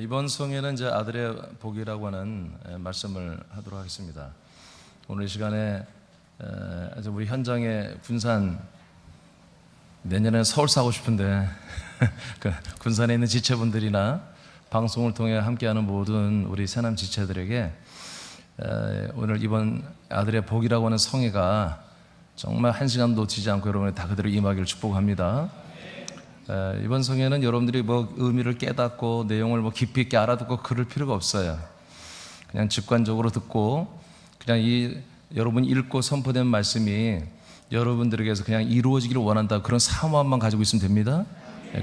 이번 성에는 이제 아들의 복이라고 하는 말씀을 하도록 하겠습니다. 오늘 이 시간에 우리 현장에 군산 내년에 서울 사고 싶은데 그 군산에 있는 지체분들이나 방송을 통해 함께하는 모든 우리 새남 지체들에게 오늘 이번 아들의 복이라고 하는 성회가 정말 한 시간 놓치지 않고 여러분이 다 그대로 임하기를 축복합니다. 이번 성회는 여러분들이 뭐 의미를 깨닫고 내용을 뭐 깊이 있게 알아듣고 그럴 필요가 없어요. 그냥 직관적으로 듣고 그냥 여러분이 읽고 선포된 말씀이 여러분들에게서 그냥 이루어지기를 원한다, 그런 사모함만 가지고 있으면 됩니다.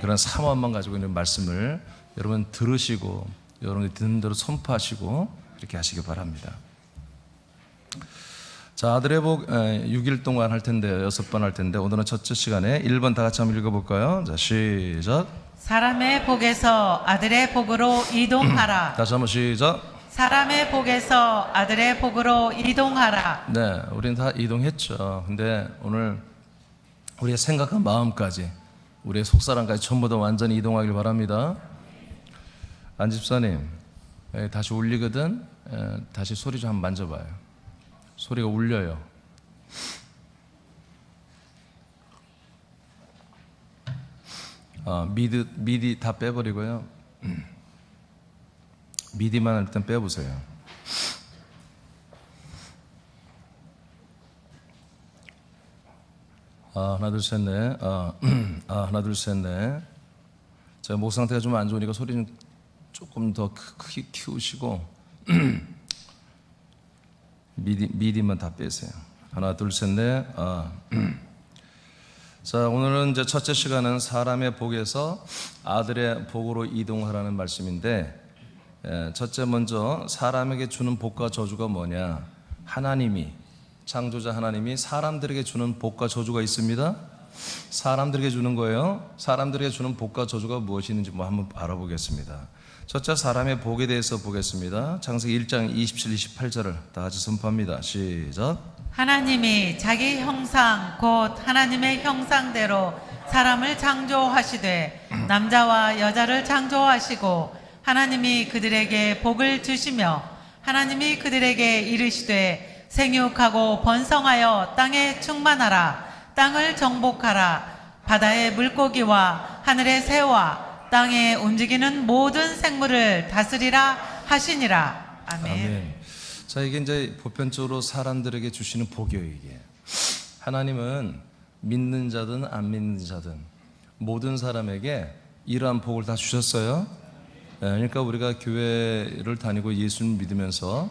그런 사모함만 가지고 있는 말씀을 여러분 들으시고 여러분이 듣는 대로 선포하시고 그렇게 하시기 바랍니다. 자, 아들의 복 6일 동안 할 텐데 6번 할 텐데 오늘은 첫째 시간에 1번 다 같이 한번 읽어볼까요? 자, 시작. 사람의 복에서 아들의 복으로 이동하라. 다시 한번 시작. 사람의 복에서 아들의 복으로 이동하라. 네, 우리는 다 이동했죠. 근데 오늘 우리의 생각한 마음까지, 우리의 속사람까지 전부 다 완전히 이동하길 바랍니다. 안 집사님, 다시 울리거든. 다시 소리 좀 한번 만져봐요. 소리가 울려요. 미디 다 빼버리고요. 미디만 일단 빼보세요. 하나 둘 셋 넷. 하나 둘 셋 넷. 제가 목 상태가 좀 안 좋으니까 소리 좀 조금 더 크게 키우시고 미디만 다 빼세요. 하나 둘 셋 넷. 자, 오늘은 이제 첫째 시간은 사람의 복에서 아들의 복으로 이동하라는 말씀인데, 첫째 먼저 사람에게 주는 복과 저주가 뭐냐? 하나님이, 창조자 하나님이 사람들에게 주는 복과 저주가 있습니다. 사람들에게 주는 거예요. 사람들에게 주는 복과 저주가 무엇이 있는지 한번 알아보겠습니다. 첫째, 사람의 복에 대해서 보겠습니다. 창세기 1장 27, 28절을 다 같이 선포합니다. 시작. 하나님이 자기 형상 곧 하나님의 형상대로 사람을 창조하시되 남자와 여자를 창조하시고 하나님이 그들에게 복을 주시며 하나님이 그들에게 이르시되 생육하고 번성하여 땅에 충만하라. 땅을 정복하라. 바다의 물고기와 하늘의 새와 땅에 움직이는 모든 생물을 다스리라 하시니라. 아멘. 아멘. 자, 이게 이제 보편적으로 사람들에게 주시는 복이에요. 이게 하나님은 믿는 자든 안 믿는 자든 모든 사람에게 이러한 복을 다 주셨어요. 그러니까 우리가 교회를 다니고 예수를 믿으면서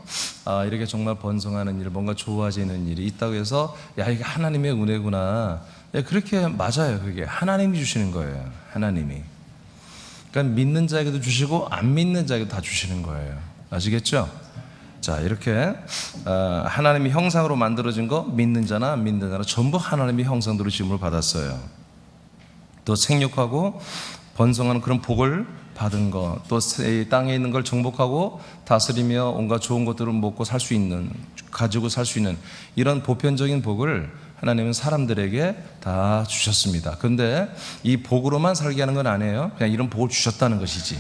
이렇게 정말 번성하는 일, 뭔가 좋아지는 일이 있다고 해서 야, 이게 하나님의 은혜구나, 그렇게 맞아요. 그게 하나님이 주시는 거예요. 하나님이. 그러니까 믿는 자에게도 주시고 안 믿는 자에게도 다 주시는 거예요. 아시겠죠? 자, 이렇게 하나님의 형상으로 만들어진 거, 믿는 자나 안 믿는 자나 전부 하나님의 형상대로 지음을 받았어요. 또 생육하고 번성하는 그런 복을 받은 거, 또 땅에 있는 걸 정복하고 다스리며 온갖 좋은 것들을 먹고 살 수 있는, 가지고 살 수 있는 이런 보편적인 복을 하나님은 사람들에게 다 주셨습니다. 그런데 이 복으로만 살게 하는 건 아니에요. 그냥 이런 복을 주셨다는 것이지.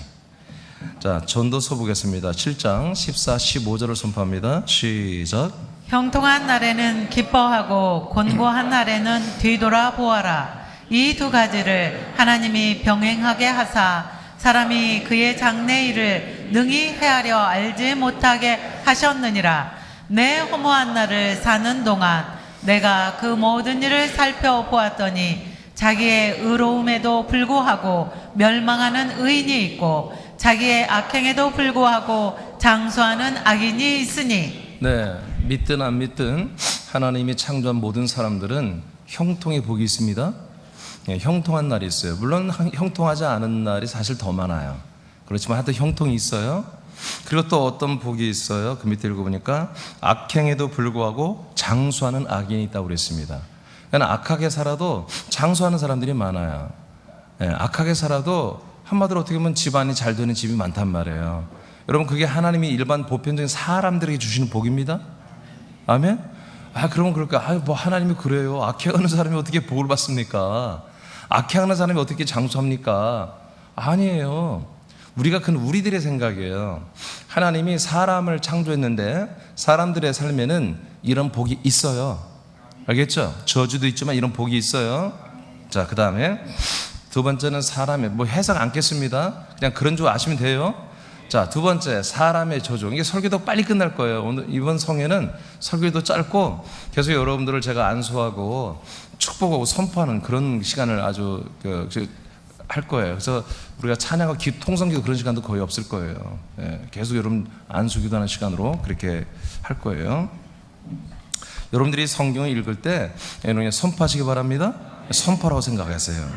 자, 전도서 보겠습니다. 7장 14, 15절을 선포합니다. 시작. 형통한 날에는 기뻐하고 곤고한 날에는 뒤돌아 보아라. 이 두 가지를 하나님이 병행하게 하사 사람이 그의 장래일을 능히 헤아려 알지 못하게 하셨느니라. 내 허무한 날을 사는 동안 내가 그 모든 일을 살펴보았더니 자기의 의로움에도 불구하고 멸망하는 의인이 있고 자기의 악행에도 불구하고 장수하는 악인이 있으니. 네, 믿든 안 믿든 하나님이 창조한 모든 사람들은 형통의 복이 있습니다. 형통한 날이 있어요. 물론 형통하지 않은 날이 사실 더 많아요. 그렇지만 하여튼 형통이 있어요. 그리고 또 어떤 복이 있어요. 그 밑에 읽어보니까 악행에도 불구하고 장수하는 악인이 있다고 그랬습니다. 그러니까 악하게 살아도 장수하는 사람들이 많아요. 악하게 살아도 한마디로 어떻게 보면 집안이 잘 되는 집이 많단 말이에요. 여러분, 그게 하나님이 일반 보편적인 사람들에게 주시는 복입니다. 아멘? 그러면 그럴까? 뭐 하나님이 그래요. 악해하는 사람이 어떻게 복을 받습니까? 악해하는 사람이 어떻게 장수합니까? 아니에요. 우리가 그건 우리들의 생각이에요. 하나님이 사람을 창조했는데 사람들의 삶에는 이런 복이 있어요. 알겠죠? 저주도 있지만 이런 복이 있어요. 자, 그 다음에 두 번째는 사람의, 뭐 해석 않겠습니다. 그냥 그런 줄 아시면 돼요. 자, 두 번째, 사람의 저주. 이게 설교도 빨리 끝날 거예요. 오늘 이번 성회는 설교도 짧고 계속 여러분들을 제가 안수하고 축복하고 선포하는 그런 시간을 아주 할 거예요. 그래서 우리가 찬양하고 통성기도 그런 시간도 거의 없을 거예요. 예, 계속 여러분 안수기도 하는 시간으로 그렇게 할 거예요. 여러분들이 성경을 읽을 때 그냥 선포하시기 바랍니다. 선포라고 생각하세요.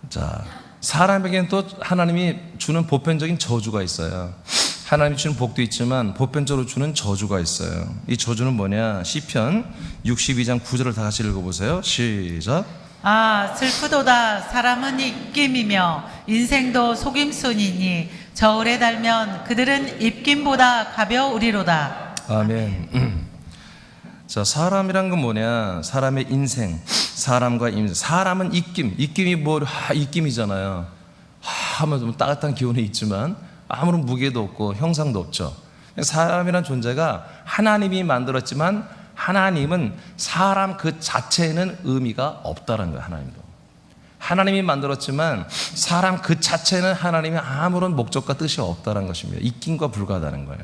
자, 사람에게는 또 하나님이 주는 보편적인 저주가 있어요. 하나님이 주는 복도 있지만 보편적으로 주는 저주가 있어요. 이 저주는 뭐냐? 시편 62장 9절을 다 같이 읽어보세요. 시작. 아, 슬프도다. 사람은 입김이며 인생도 속임수니니 저울에 달면 그들은 입김보다 가벼우리로다. 아멘. 자, 사람이란 건 뭐냐? 사람의 인생, 사람과 인생. 사람은 입김이 뭐 입김이잖아요. 하면 좀 따뜻한 기운이 있지만 아무런 무게도 없고 형상도 없죠. 사람이란 존재가 하나님이 만들었지만 하나님은 사람 그 자체에는 의미가 없다는 거예요. 하나님이 만들었지만 사람 그 자체는 하나님이 아무런 목적과 뜻이 없다는 것입니다. 입김과 불과하다는 거예요.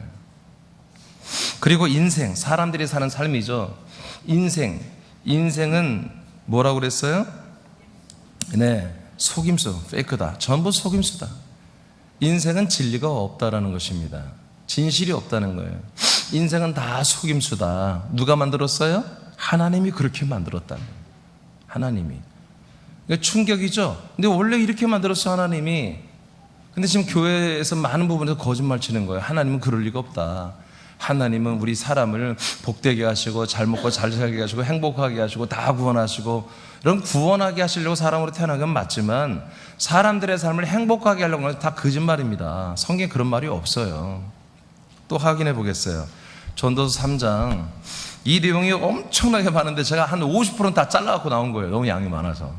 그리고 인생, 사람들이 사는 삶이죠. 인생은 뭐라고 그랬어요? 네, 속임수, 페이크다. 전부 속임수다. 인생은 진리가 없다라는 것입니다. 진실이 없다는 거예요. 인생은 다 속임수다. 누가 만들었어요? 하나님이 그렇게 만들었다는 거예요. 하나님이. 그러니까 충격이죠. 근데 원래 이렇게 만들었어, 하나님이. 근데 지금 교회에서 많은 부분에서 거짓말 치는 거예요. 하나님은 그럴 리가 없다. 하나님은 우리 사람을 복되게 하시고 잘 먹고 잘 살게 하시고 행복하게 하시고 다 구원하시고, 이런 구원하게 하시려고 사람으로 태어난 건 맞지만 사람들의 삶을 행복하게 하려고 하는 건 다 거짓말입니다. 성경에 그런 말이 없어요. 또 확인해 보겠어요. 전도서 3장. 이 내용이 엄청나게 많은데 제가 한 50%는 다 잘라갖고 나온 거예요. 너무 양이 많아서.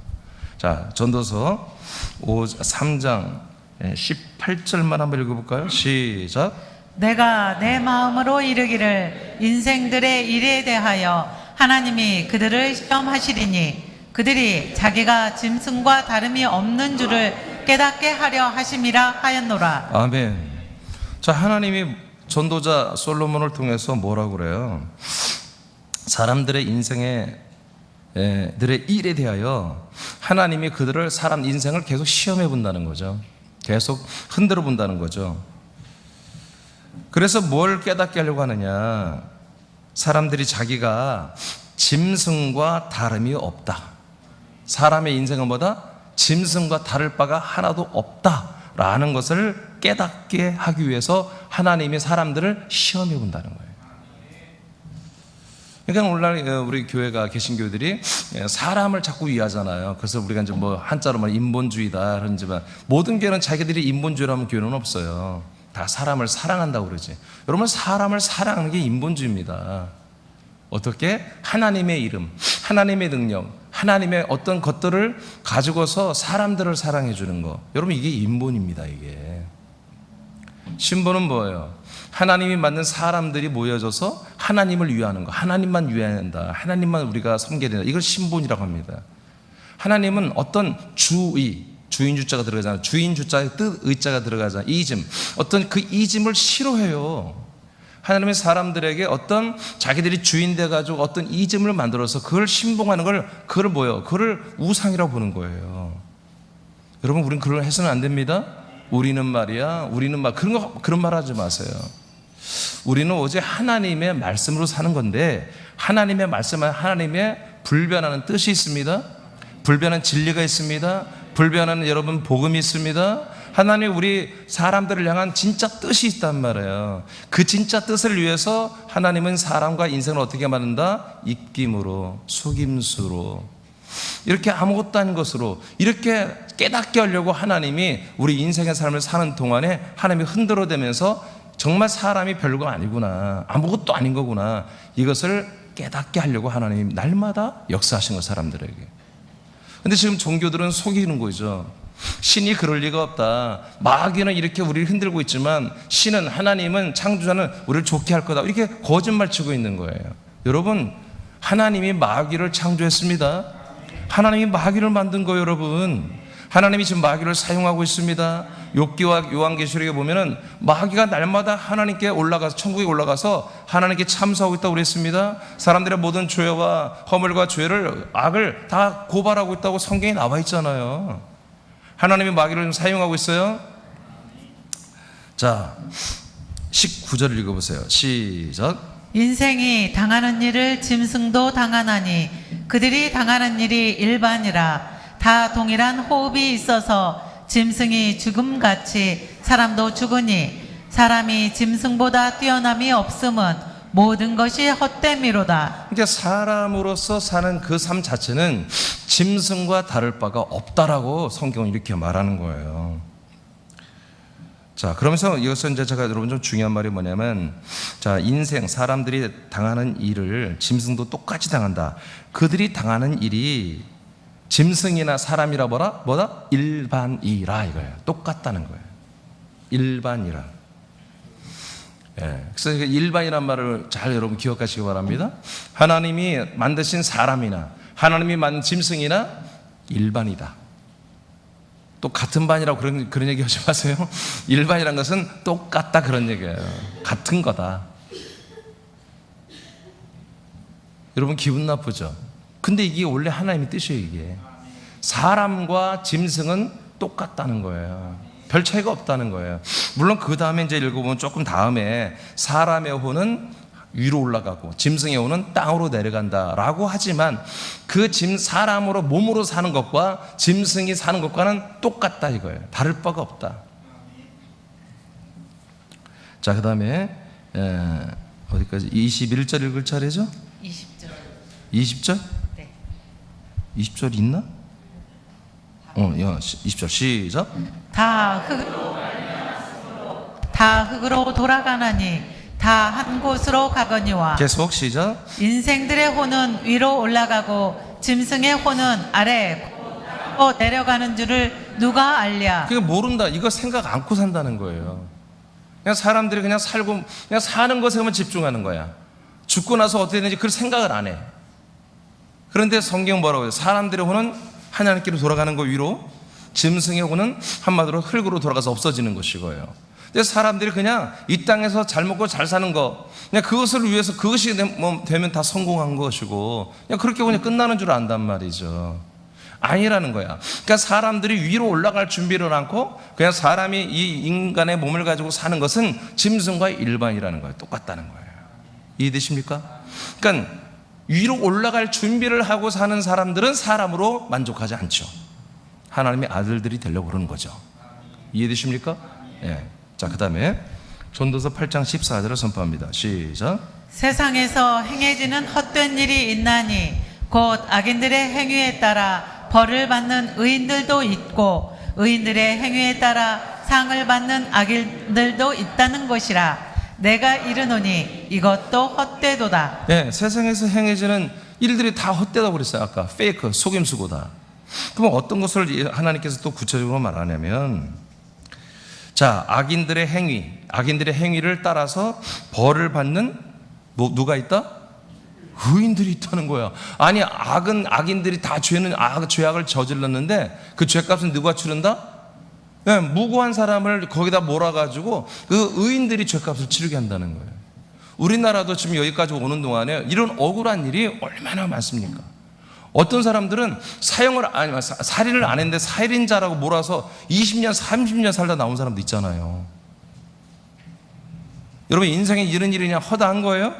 자, 전도서 3장 18절만 한번 읽어볼까요? 시작. 내가 내 마음으로 이르기를 인생들의 일에 대하여 하나님이 그들을 시험하시리니 그들이 자기가 짐승과 다름이 없는 줄을 깨닫게 하려 하심이라 하였노라. 아멘. 자, 하나님이 전도자 솔로몬을 통해서 뭐라고 그래요? 사람들의 인생에 들의 일에 대하여 하나님이 그들을, 사람 인생을 계속 시험해 본다는 거죠. 계속 흔들어 본다는 거죠. 그래서 뭘 깨닫게 하려고 하느냐? 사람들이 자기가 짐승과 다름이 없다. 사람의 인생은 뭐다? 짐승과 다를 바가 하나도 없다라는 것을 깨닫게 하기 위해서 하나님이 사람들을 시험해 본다는 거예요. 그러니까 오늘날 우리 교회가, 개신교들이 사람을 자꾸 위하잖아요. 그래서 우리가 이제 뭐 한자로 말 인본주의다 그런지만, 모든 교회는 자기들이 인본주의라면 교회는 없어요. 다 사람을 사랑한다고 그러지. 여러분, 사람을 사랑하는 게 인본주의입니다. 어떻게? 하나님의 이름, 하나님의 능력, 하나님의 어떤 것들을 가지고서 사람들을 사랑해 주는 거. 여러분, 이게 인본입니다. 이게 신본은 뭐예요? 하나님이 만든 사람들이 모여져서 하나님을 위하는 거. 하나님만 위해야 한다. 하나님만 우리가 섬겨야 된다. 이걸 신본이라고 합니다. 하나님은 어떤 주인 주자가 들어가잖아요. 주인 주자의 뜻, 의자가 들어가잖아요. 이즘. 어떤 그 이즘을 싫어해요. 하나님의 사람들에게 어떤 자기들이 주인 돼가지고 어떤 이즘을 만들어서 그걸 신봉하는 걸, 그걸 뭐예요? 그걸 우상이라고 보는 거예요. 여러분, 우리는 그걸 해서는 안 됩니다. 우리는 말이야, 그런 말 하지 마세요. 우리는 오직 하나님의 말씀으로 사는 건데, 하나님의 말씀은 하나님의 불변하는 뜻이 있습니다. 불변한 진리가 있습니다. 불변하는 여러분 복음이 있습니다. 하나님 우리 사람들을 향한 진짜 뜻이 있단 말이에요. 그 진짜 뜻을 위해서 하나님은 사람과 인생을 어떻게 만든다? 입김으로, 속임수로, 이렇게 아무것도 아닌 것으로 이렇게 깨닫게 하려고 하나님이 우리 인생의 삶을 사는 동안에 하나님이 흔들어대면서 정말 사람이 별거 아니구나, 아무것도 아닌 거구나, 이것을 깨닫게 하려고 하나님이 날마다 역사하신 거, 사람들에게. 근데 지금 종교들은 속이는 거죠. 신이 그럴 리가 없다. 마귀는 이렇게 우리를 흔들고 있지만 신은, 하나님은, 창조자는 우리를 좋게 할 거다. 이렇게 거짓말 치고 있는 거예요. 여러분, 하나님이 마귀를 창조했습니다. 하나님이 마귀를 만든 거예요, 여러분. 하나님이 지금 마귀를 사용하고 있습니다. 욥기와 요한계시록에 보면은 마귀가 날마다 하나님께 올라가서, 천국에 올라가서 하나님께 참소하고 있다고 그랬습니다. 사람들의 모든 죄와 허물과 죄를, 악을 다 고발하고 있다고 성경에 나와 있잖아요. 하나님이 마귀를 좀 사용하고 있어요. 자, 19절을 읽어보세요. 시작. 인생이 당하는 일을 짐승도 당하나니 그들이 당하는 일이 일반이라. 다 동일한 호흡이 있어서 짐승이 죽음같이 사람도 죽으니 사람이 짐승보다 뛰어남이 없음은 모든 것이 헛됨이로다. 그러니까 사람으로서 사는 그 삶 자체는 짐승과 다를 바가 없다라고 성경은 이렇게 말하는 거예요. 자, 그러면서 이것은 이제 제가 여러분 좀 중요한 말이 뭐냐면, 자, 인생, 사람들이 당하는 일을 짐승도 똑같이 당한다. 그들이 당하는 일이 짐승이나 사람이라 뭐다? 일반이라 이거예요. 똑같다는 거예요. 일반이라. 예. 그래서 일반이란 말을 잘 여러분 기억하시기 바랍니다. 하나님이 만드신 사람이나 하나님이 만든 짐승이나 일반이다. 또 같은 반이라고 그런 얘기 하지 마세요. 일반이란 것은 똑같다 그런 얘기예요. 같은 거다. 여러분 기분 나쁘죠? 근데 이게 원래 하나님의 뜻이에요. 이게 사람과 짐승은 똑같다는 거예요. 별 차이가 없다는 거예요. 물론 그 다음에 이제 읽어보면 조금 다음에 사람의 혼은 위로 올라가고 짐승의 혼은 땅으로 내려간다라고 하지만 그 사람으로 몸으로 사는 것과 짐승이 사는 것과는 똑같다 이거예요. 다를 바가 없다. 자, 그 다음에 어디까지? 21절 읽을 차례죠? 20절. 20절? 네. 20절 있나? 20절 시작. 다 흙으로 돌아가나니 다 한 곳으로 가거니와. 계속 시작. 인생들의 혼은 위로 올라가고 짐승의 혼은 아래 내려가는 줄을 누가 알랴. 그게 모른다. 이거 생각 않고 산다는 거예요. 그냥 사람들이 그냥 살고 그냥 사는 것에만 집중하는 거야. 죽고 나서 어떻게 되는지 그걸 생각을 안 해. 그런데 성경 뭐라고 해요? 사람들의 혼은 하나님께로 돌아가는 거 위로, 짐승의 혼은 한마디로 흙으로 돌아가서 없어지는 것이고요. 근데 사람들이 그냥 이 땅에서 잘 먹고 잘 사는 거, 그냥 그것을 위해서 그것이 되면 다 성공한 것이고, 그냥 그렇게 그냥 끝나는 줄 안단 말이죠. 아니라는 거야. 그러니까 사람들이 위로 올라갈 준비를 않고 그냥 사람이 이 인간의 몸을 가지고 사는 것은 짐승과 일반이라는 거예요. 똑같다는 거예요. 이해되십니까? 그러니까 위로 올라갈 준비를 하고 사는 사람들은 사람으로 만족하지 않죠. 하나님의 아들들이 되려고 그러는 거죠. 이해되십니까? 예. 자, 그 다음에 전도서 8장 14절을 선포합니다. 시작. 세상에서 행해지는 헛된 일이 있나니 곧 악인들의 행위에 따라 벌을 받는 의인들도 있고 의인들의 행위에 따라 상을 받는 악인들도 있다는 것이라. 내가 이르노니 이것도 헛되도다. 네, 세상에서 행해지는 일들이 다 헛되다고 그랬어요. 아까 페이크, 속임수고다. 그럼 어떤 것을 하나님께서 또 구체적으로 말하냐면, 자, 악인들의 행위를 따라서 벌을 받는 누가 있다? 의인들이 있다는 거야. 아니, 악인들이 다 죄악을 저질렀는데 그 죄값은 누가 치른다? 네, 무고한 사람을 거기다 몰아가지고 그 의인들이 죄값을 치르게 한다는 거예요. 우리나라도 지금 여기까지 오는 동안에 이런 억울한 일이 얼마나 많습니까? 어떤 사람들은 살인을 안 했는데 살인자라고 몰아서 20년, 30년 살다 나온 사람도 있잖아요. 여러분, 인생에 이런 일이 그냥 허다한 거예요?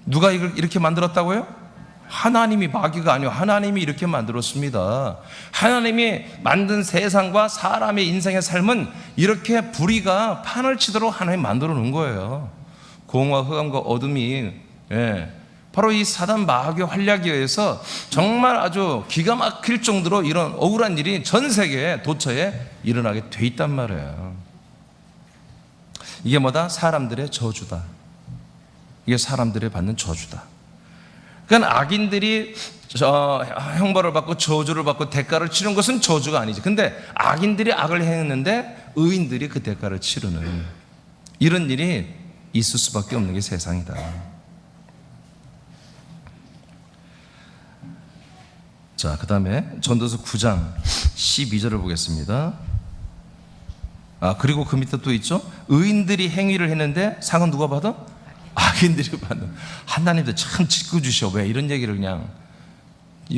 누가 이걸 이렇게 만들었다고요? 하나님이, 마귀가 아니고 하나님이 이렇게 만들었습니다. 하나님이 만든 세상과 사람의 인생의 삶은 이렇게 불의가 판을 치도록 하나님이 만들어 놓은 거예요. 공과 흑암과 어둠이, 바로 이 사단 마귀의 활약에 의해서 정말 아주 기가 막힐 정도로 이런 억울한 일이 전 세계 도처에 일어나게 돼 있단 말이에요. 이게 뭐다? 사람들의 저주다. 이게 사람들이 받는 저주다. 그러니까 악인들이 형벌을 받고 저주를 받고 대가를 치르는 것은 저주가 아니지. 근데 악인들이 악을 행했는데 의인들이 그 대가를 치르는 이런 일이 있을 수밖에 없는 게 세상이다. 자, 그 다음에 전도서 9장 12절을 보겠습니다. 그리고 그 밑에 또 있죠. 의인들이 행위를 했는데 상은 누가 받아? 악인들이 받는. 하나님도 참 짓궂으셔. 왜 이런 얘기를 그냥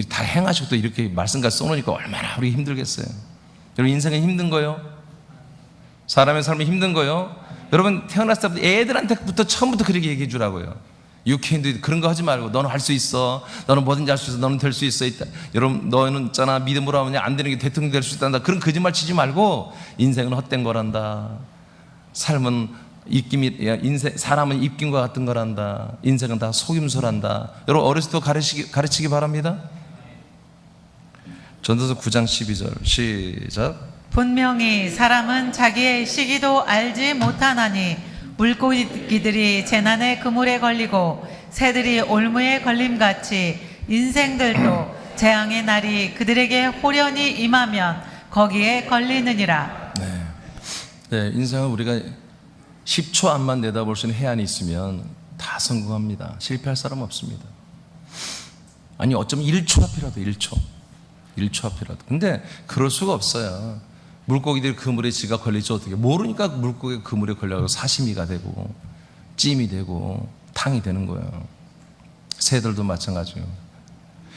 다 행하시고 또 이렇게 말씀까지 써놓으니까 얼마나 우리 힘들겠어요. 여러분, 인생은 힘든 거요. 사람의 삶이 힘든 거요. 여러분, 태어났을 때부터 애들한테부터 처음부터 그렇게 얘기해 주라고요. 유쾌인도 그런 거 하지 말고 너는 할 수 있어. 너는 뭐든지 할 수 있어. 너는 될 수 있어. 여러분, 너는 있잖아, 믿음으로 하면 안 되는 게 대통령 될 수 있단다. 그런 거짓말 치지 말고 인생은 헛된 거란다. 삶은 사람은 입김과 같은 거란다. 인생은 다 속임수란다. 여러분, 어렸을 때 가르치기 바랍니다. 전도서 9장 12절 시작. 분명히 사람은 자기의 시기도 알지 못하나니 물고기들이 재난의 그물에 걸리고 새들이 올무에 걸림같이 인생들도 재앙의 날이 그들에게 호련히 임하면 거기에 걸리느니라. 네, 인생은 우리가 10초 안만 내다볼 수 있는 해안이 있으면 다 성공합니다. 실패할 사람 없습니다. 아니, 어쩌면 1초 앞이라도 1초 앞이라도. 근데 그럴 수가 없어요. 물고기들 그물에 지가 걸리지 어떻게. 모르니까 물고기 그물에 걸려서 사시미가 되고 찜이 되고 탕이 되는 거예요. 새들도 마찬가지예요.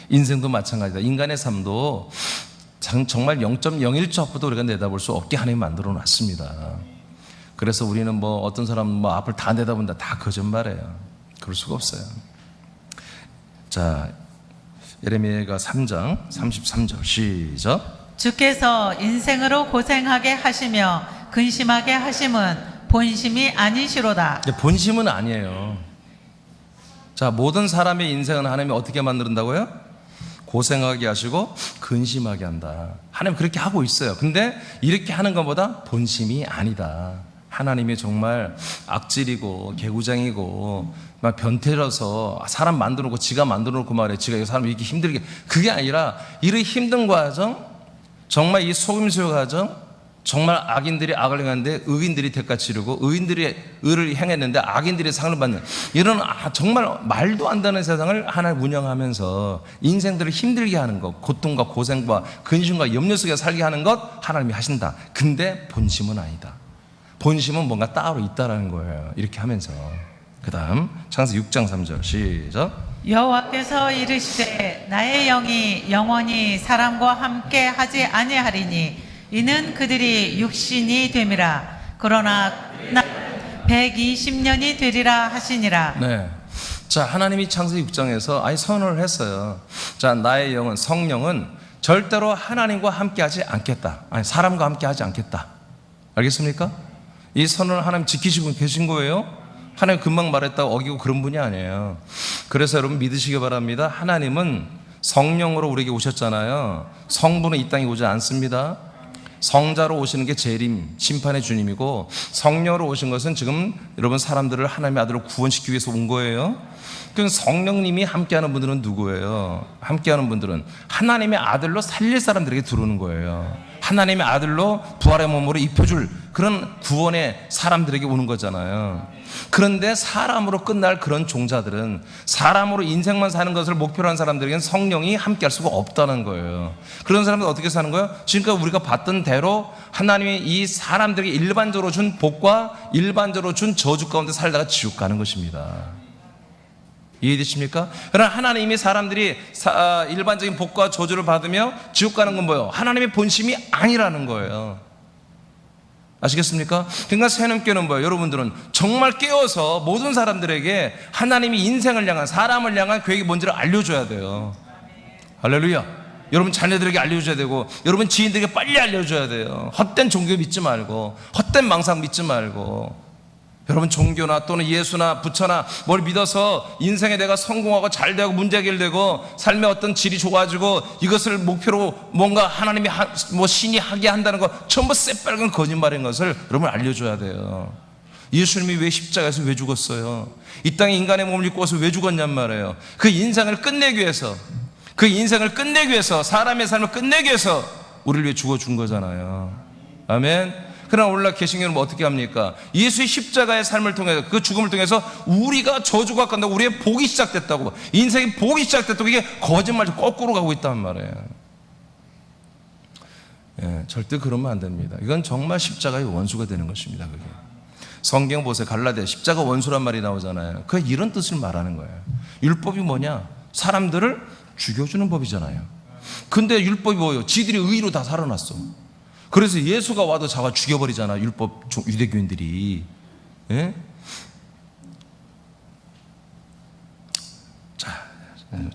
인생도 마찬가지다. 인간의 삶도 정말 0.01초 앞부터 우리가 내다볼 수 없게 하나님 만들어 놨습니다. 그래서 우리는 어떤 사람은 앞을 다 내다본다. 다 거짓말이에요. 그럴 수가 없어요. 자, 예레미야가 3장 33절 시작. 주께서 인생으로 고생하게 하시며 근심하게 하심은 본심이 아니시로다. 본심은 아니에요. 자, 모든 사람의 인생은 하나님이 어떻게 만든다고요? 고생하게 하시고 근심하게 한다. 하나님 그렇게 하고 있어요. 근데 이렇게 하는 것보다 본심이 아니다. 하나님이 정말 악질이고 개구장이고 막 변태라서 사람 만들어 놓고 지가 만들어 놓고 말해. 지가 이 사람 이렇게 힘들게. 그게 아니라 이런 힘든 과정, 정말 이 속임수의 과정, 정말 악인들이 악을 행하는데 의인들이 대가 치르고 의인들이 의를 행했는데 악인들이 상을 받는 이런 정말 말도 안 되는 세상을 하나님 운영하면서 인생들을 힘들게 하는 것, 고통과 고생과 근심과 염려 속에 살게 하는 것 하나님이 하신다. 근데 본심은 아니다. 본심은 뭔가 따로 있다라는 거예요. 이렇게 하면서. 그 다음 창세기 6장 3절 시작. 여호와께서 이르시되 나의 영이 영원히 사람과 함께 하지 아니하리니 이는 그들이 육신이 됨이라. 그러나 120년이 되리라 하시니라. 네. 자, 하나님이 창세기 6장에서 선언을 했어요. 자, 나의 영은, 성령은 절대로 하나님과 함께 하지 않겠다. 사람과 함께 하지 않겠다. 알겠습니까? 이 선언을 하나님 지키시고 계신 거예요. 하나님 금방 말했다고 어기고 그런 분이 아니에요. 그래서 여러분 믿으시기 바랍니다. 하나님은 성령으로 우리에게 오셨잖아요. 성부는 이 땅에 오지 않습니다. 성자로 오시는 게 재림, 심판의 주님이고 성령으로 오신 것은 지금 여러분 사람들을 하나님의 아들로 구원시키기 위해서 온 거예요. 그럼 성령님이 함께하는 분들은 누구예요? 함께하는 분들은 하나님의 아들로 살릴 사람들에게 들어오는 거예요. 하나님의 아들로 부활의 몸으로 입혀줄 그런 구원의 사람들에게 오는 거잖아요. 그런데 사람으로 끝날 그런 종자들은, 사람으로 인생만 사는 것을 목표로 한 사람들에게는 성령이 함께할 수가 없다는 거예요. 그런 사람들은 어떻게 사는 거예요? 지금까지 우리가 봤던 대로 하나님이 이 사람들에게 일반적으로 준 복과 일반적으로 준 저주 가운데 살다가 지옥 가는 것입니다. 이해되십니까? 그러나 하나님이 사람들이 일반적인 복과 저주를 받으며 지옥 가는 건 뭐예요? 하나님의 본심이 아니라는 거예요. 아시겠습니까? 그러니까 새넘게는 뭐예요? 여러분들은 정말 깨어서 모든 사람들에게 하나님이 인생을 향한, 사람을 향한 계획이 뭔지를 알려줘야 돼요. 할렐루야. 여러분 자녀들에게 알려줘야 되고 여러분 지인들에게 빨리 알려줘야 돼요. 헛된 종교 믿지 말고 헛된 망상 믿지 말고, 여러분 종교나 또는 예수나 부처나 뭘 믿어서 인생에 내가 성공하고 잘되고 문제 해결되고 삶의 어떤 질이 좋아지고 이것을 목표로 뭔가 하나님이 신이 하게 한다는 거 전부 새빨간 거짓말인 것을 여러분 알려줘야 돼요. 예수님이 왜 십자가에서 왜 죽었어요? 이 땅에 인간의 몸을 입고 와서 왜 죽었냔 말이에요. 그 인생을 끝내기 위해서, 사람의 삶을 끝내기 위해서 우리를 위해 죽어준 거잖아요. 아멘. 그러나 오늘날 개신교는 어떻게 합니까? 예수의 십자가의 삶을 통해서, 그 죽음을 통해서 우리가 저주가 간다고, 우리의 복이 시작됐다고, 인생의 복이 시작됐다고, 이게 거짓말, 거꾸로 가고 있단 말이에요. 예, 절대 그러면 안 됩니다. 이건 정말 십자가의 원수가 되는 것입니다. 그게. 성경 보세요. 갈라디아 십자가 원수란 말이 나오잖아요. 그 이런 뜻을 말하는 거예요. 율법이 뭐냐? 사람들을 죽여주는 법이잖아요. 근데 율법이 뭐예요? 지들이 의로 다 살아났어. 그래서 예수가 와도 잡아 죽여버리잖아, 율법 유대교인들이. 예? 자,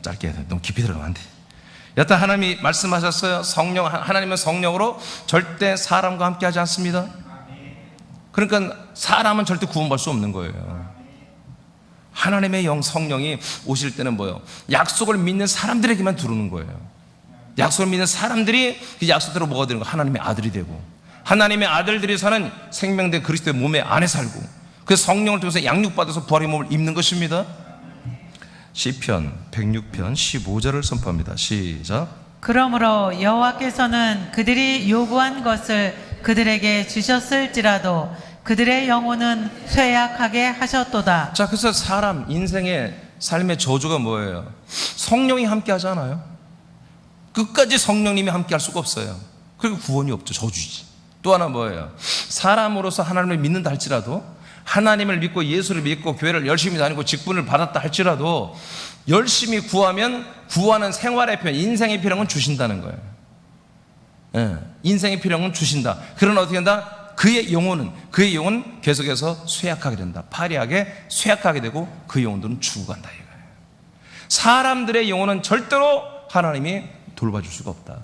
짧게 해야 돼. 너무 깊이 들어가면 안 돼. 여튼 하나님이 말씀하셨어요. 하나님은 성령으로 절대 사람과 함께 하지 않습니다. 그러니까 사람은 절대 구원받을 수 없는 거예요. 하나님의 성령이 오실 때는 뭐예요? 약속을 믿는 사람들에게만 들어오는 거예요. 약속을 믿는 사람들이 그 약속대로 뭐가 되는 거예요? 하나님의 아들이 되고, 하나님의 아들들이 사는 생명된 그리스도의 몸에 안에 살고, 그래서 성령을 통해서 양육받아서 부활의 몸을 입는 것입니다. 시편 106편 15절을 선포합니다. 시작. 그러므로 여호와께서는 그들이 요구한 것을 그들에게 주셨을지라도 그들의 영혼은 쇠약하게 하셨도다. 자, 그래서 사람 인생의 삶의 저주가 뭐예요? 성령이 함께 하잖아요. 끝까지 성령님이 함께 할 수가 없어요. 그리고 구원이 없죠. 저주지. 또 하나 뭐예요? 사람으로서 하나님을 믿는다 할지라도, 하나님을 믿고 예수를 믿고 교회를 열심히 다니고 직분을 받았다 할지라도, 열심히 구하면 구하는 생활의 편, 인생의 필요한 건 주신다는 거예요. 예, 인생의 필요한 건 주신다. 그러나 어떻게 한다? 그의 영혼은 계속해서 쇠약하게 된다. 파리하게 쇠약하게 되고 그 영혼들은 죽어간다 이거예요. 사람들의 영혼은 절대로 하나님이 돌봐줄 수가 없다.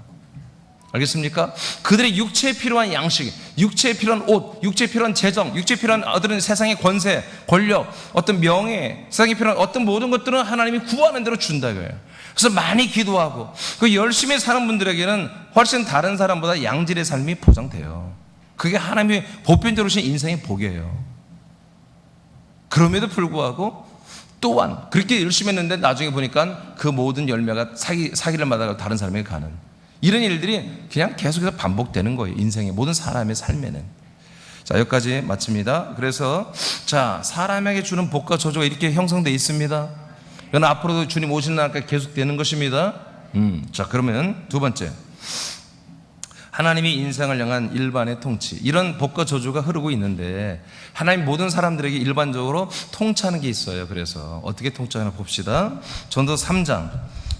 알겠습니까? 그들의 육체에 필요한 양식, 육체에 필요한 옷, 육체에 필요한 재정, 육체에 필요한 어떤 세상의 권세, 권력, 어떤 명예, 세상에 필요한 어떤 모든 것들은 하나님이 구하는 대로 준다 이거예요. 그래서 많이 기도하고 그 열심히 사는 분들에게는 훨씬 다른 사람보다 양질의 삶이 보장돼요. 그게 하나님이 보편적으로 주신 인생의 복이에요. 그럼에도 불구하고 또한 그렇게 열심히 했는데 나중에 보니까 그 모든 열매가 사기를 받아가 다른 사람에게 가는 이런 일들이 그냥 계속해서 반복되는 거예요. 인생의 모든 사람의 삶에는. 자, 여기까지 마칩니다. 그래서 자, 사람에게 주는 복과 저주가 이렇게 형성되어 있습니다. 이건 앞으로도 주님 오시는 날까지 계속되는 것입니다. 자, 그러면 두 번째, 하나님이 인생을 향한 일반의 통치, 이런 복과 저주가 흐르고 있는데 하나님 모든 사람들에게 일반적으로 통치하는 게 있어요. 그래서 어떻게 통치하나 봅시다. 전도 3장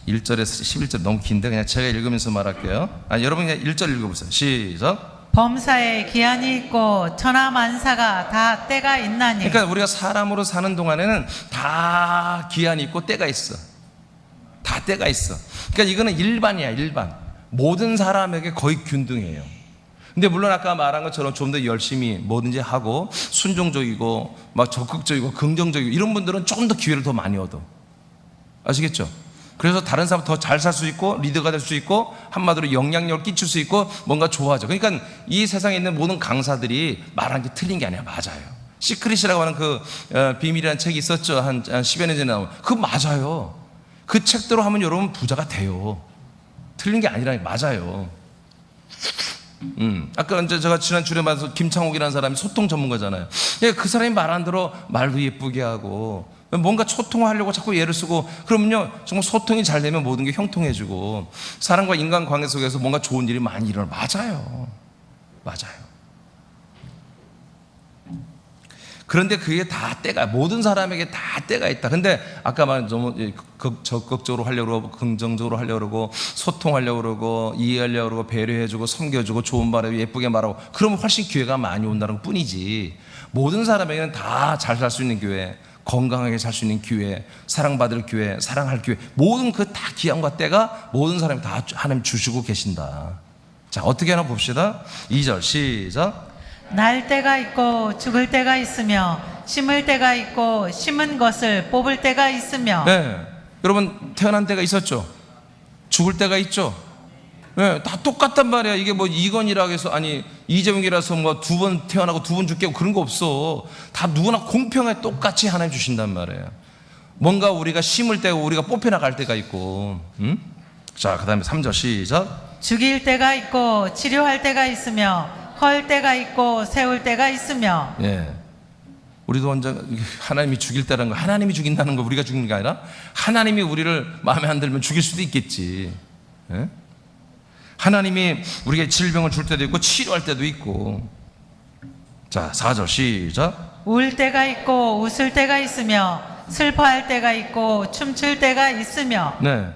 1절에서 11절 너무 긴데 그냥 제가 읽으면서 말할게요. 여러분 그냥 1절 읽어보세요. 시작. 범사에 기한이 있고 천하만사가 다 때가 있나니. 그러니까 우리가 사람으로 사는 동안에는 다 기한이 있고 때가 있어. 다 때가 있어. 그러니까 이거는 일반이야. 일반. 모든 사람에게 거의 균등해요. 근데 물론 아까 말한 것처럼 좀 더 열심히 뭐든지 하고 순종적이고 막 적극적이고 긍정적이고 이런 분들은 조금 더 기회를 더 많이 얻어. 아시겠죠? 그래서 다른 사람 더 잘 살 수 있고 리더가 될 수 있고 한마디로 영향력을 끼칠 수 있고 뭔가 좋아져. 그러니까 이 세상에 있는 모든 강사들이 말한 게 틀린 게 아니라 맞아요. 시크릿이라고 하는 그 비밀이라는 책이 있었죠. 한 10여 년 전에 나온. 그거 맞아요. 그 책대로 하면 여러분 부자가 돼요. 틀린 게 아니라 맞아요. 아까 이제 제가 지난 주에 말해서 김창옥이라는 사람이 소통 전문가잖아요. 그 사람이 말한 대로 말도 예쁘게 하고 뭔가 소통하려고 자꾸 예를 쓰고 그러면요 정말 소통이 잘 되면 모든 게 형통해지고 사람과 인간관계 속에서 뭔가 좋은 일이 많이 일어나. 맞아요. 맞아요. 그런데 그게 다 때가, 모든 사람에게 다 때가 있다. 근데 아까 말한 너무 적극적으로 하려고 그러고 긍정적으로 하려고 그러고 소통하려고 그러고 이해하려고 그러고 배려해주고 섬겨주고 좋은 말하고 예쁘게 말하고 그러면 훨씬 기회가 많이 온다는 것 뿐이지, 모든 사람에게는 다 잘 살 수 있는 기회, 건강하게 살 수 있는 기회, 사랑받을 기회, 사랑할 기회, 모든 그 다 기한과 때가 모든 사람이 다 하나님 주시고 계신다. 자, 어떻게 하나 봅시다. 2절 시작. 날 때가 있고 죽을 때가 있으며 심을 때가 있고 심은 것을 뽑을 때가 있으며. 네, 여러분 태어난 때가 있었죠. 죽을 때가 있죠. 예, 다 똑같단 말이야. 이게 뭐 이건이라고 해서, 아니 이재명이라서 뭐 2번 태어나고 2번 죽게 하고 그런 거 없어. 다 누구나 공평하게 똑같이 하나님 주신단 말이에요. 뭔가 우리가 심을 때고 우리가 뽑혀 나갈 때가 있고, 응? 자, 그 다음에 3절 시작. 죽일 때가 있고 치료할 때가 있으며 헐 때가 있고 세울 때가 있으며. 예. 우리도 언제 하나님이 죽일 때라는 거, 하나님이 죽인다는 거 우리가 죽는 게 아니라 하나님이 우리를 마음에 안 들면 죽일 수도 있겠지. 예? 하나님이 우리에게 질병을 줄 때도 있고 치료할 때도 있고. 자, 4절 시작. 울 때가 있고 웃을 때가 있으며 슬퍼할 때가 있고 춤출 때가 있으며. 네,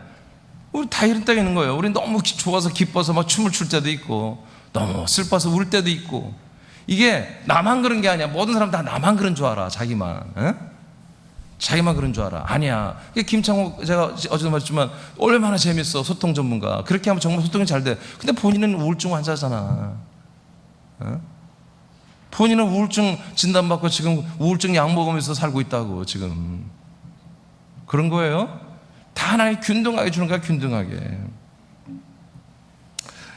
우리 다 이런 때가 있는 거예요. 우리 너무 좋아서 기뻐서 막 춤을 출 때도 있고, 너무 슬퍼서 울 때도 있고. 이게 나만 그런 게 아니야. 모든 사람 다 나만 그런 줄 알아. 자기만, 에? 자기만 그런 줄 알아. 아니야. 이게 김창호, 제가 어제도 말했지만 얼마나 재밌어. 소통 전문가. 그렇게 하면 정말 소통이 잘 돼. 근데 본인은 우울증 환자잖아. 에? 본인은 우울증 진단받고 지금 우울증 약 먹으면서 살고 있다고. 지금 그런 거예요. 다 하나님 균등하게 주는 거야. 균등하게.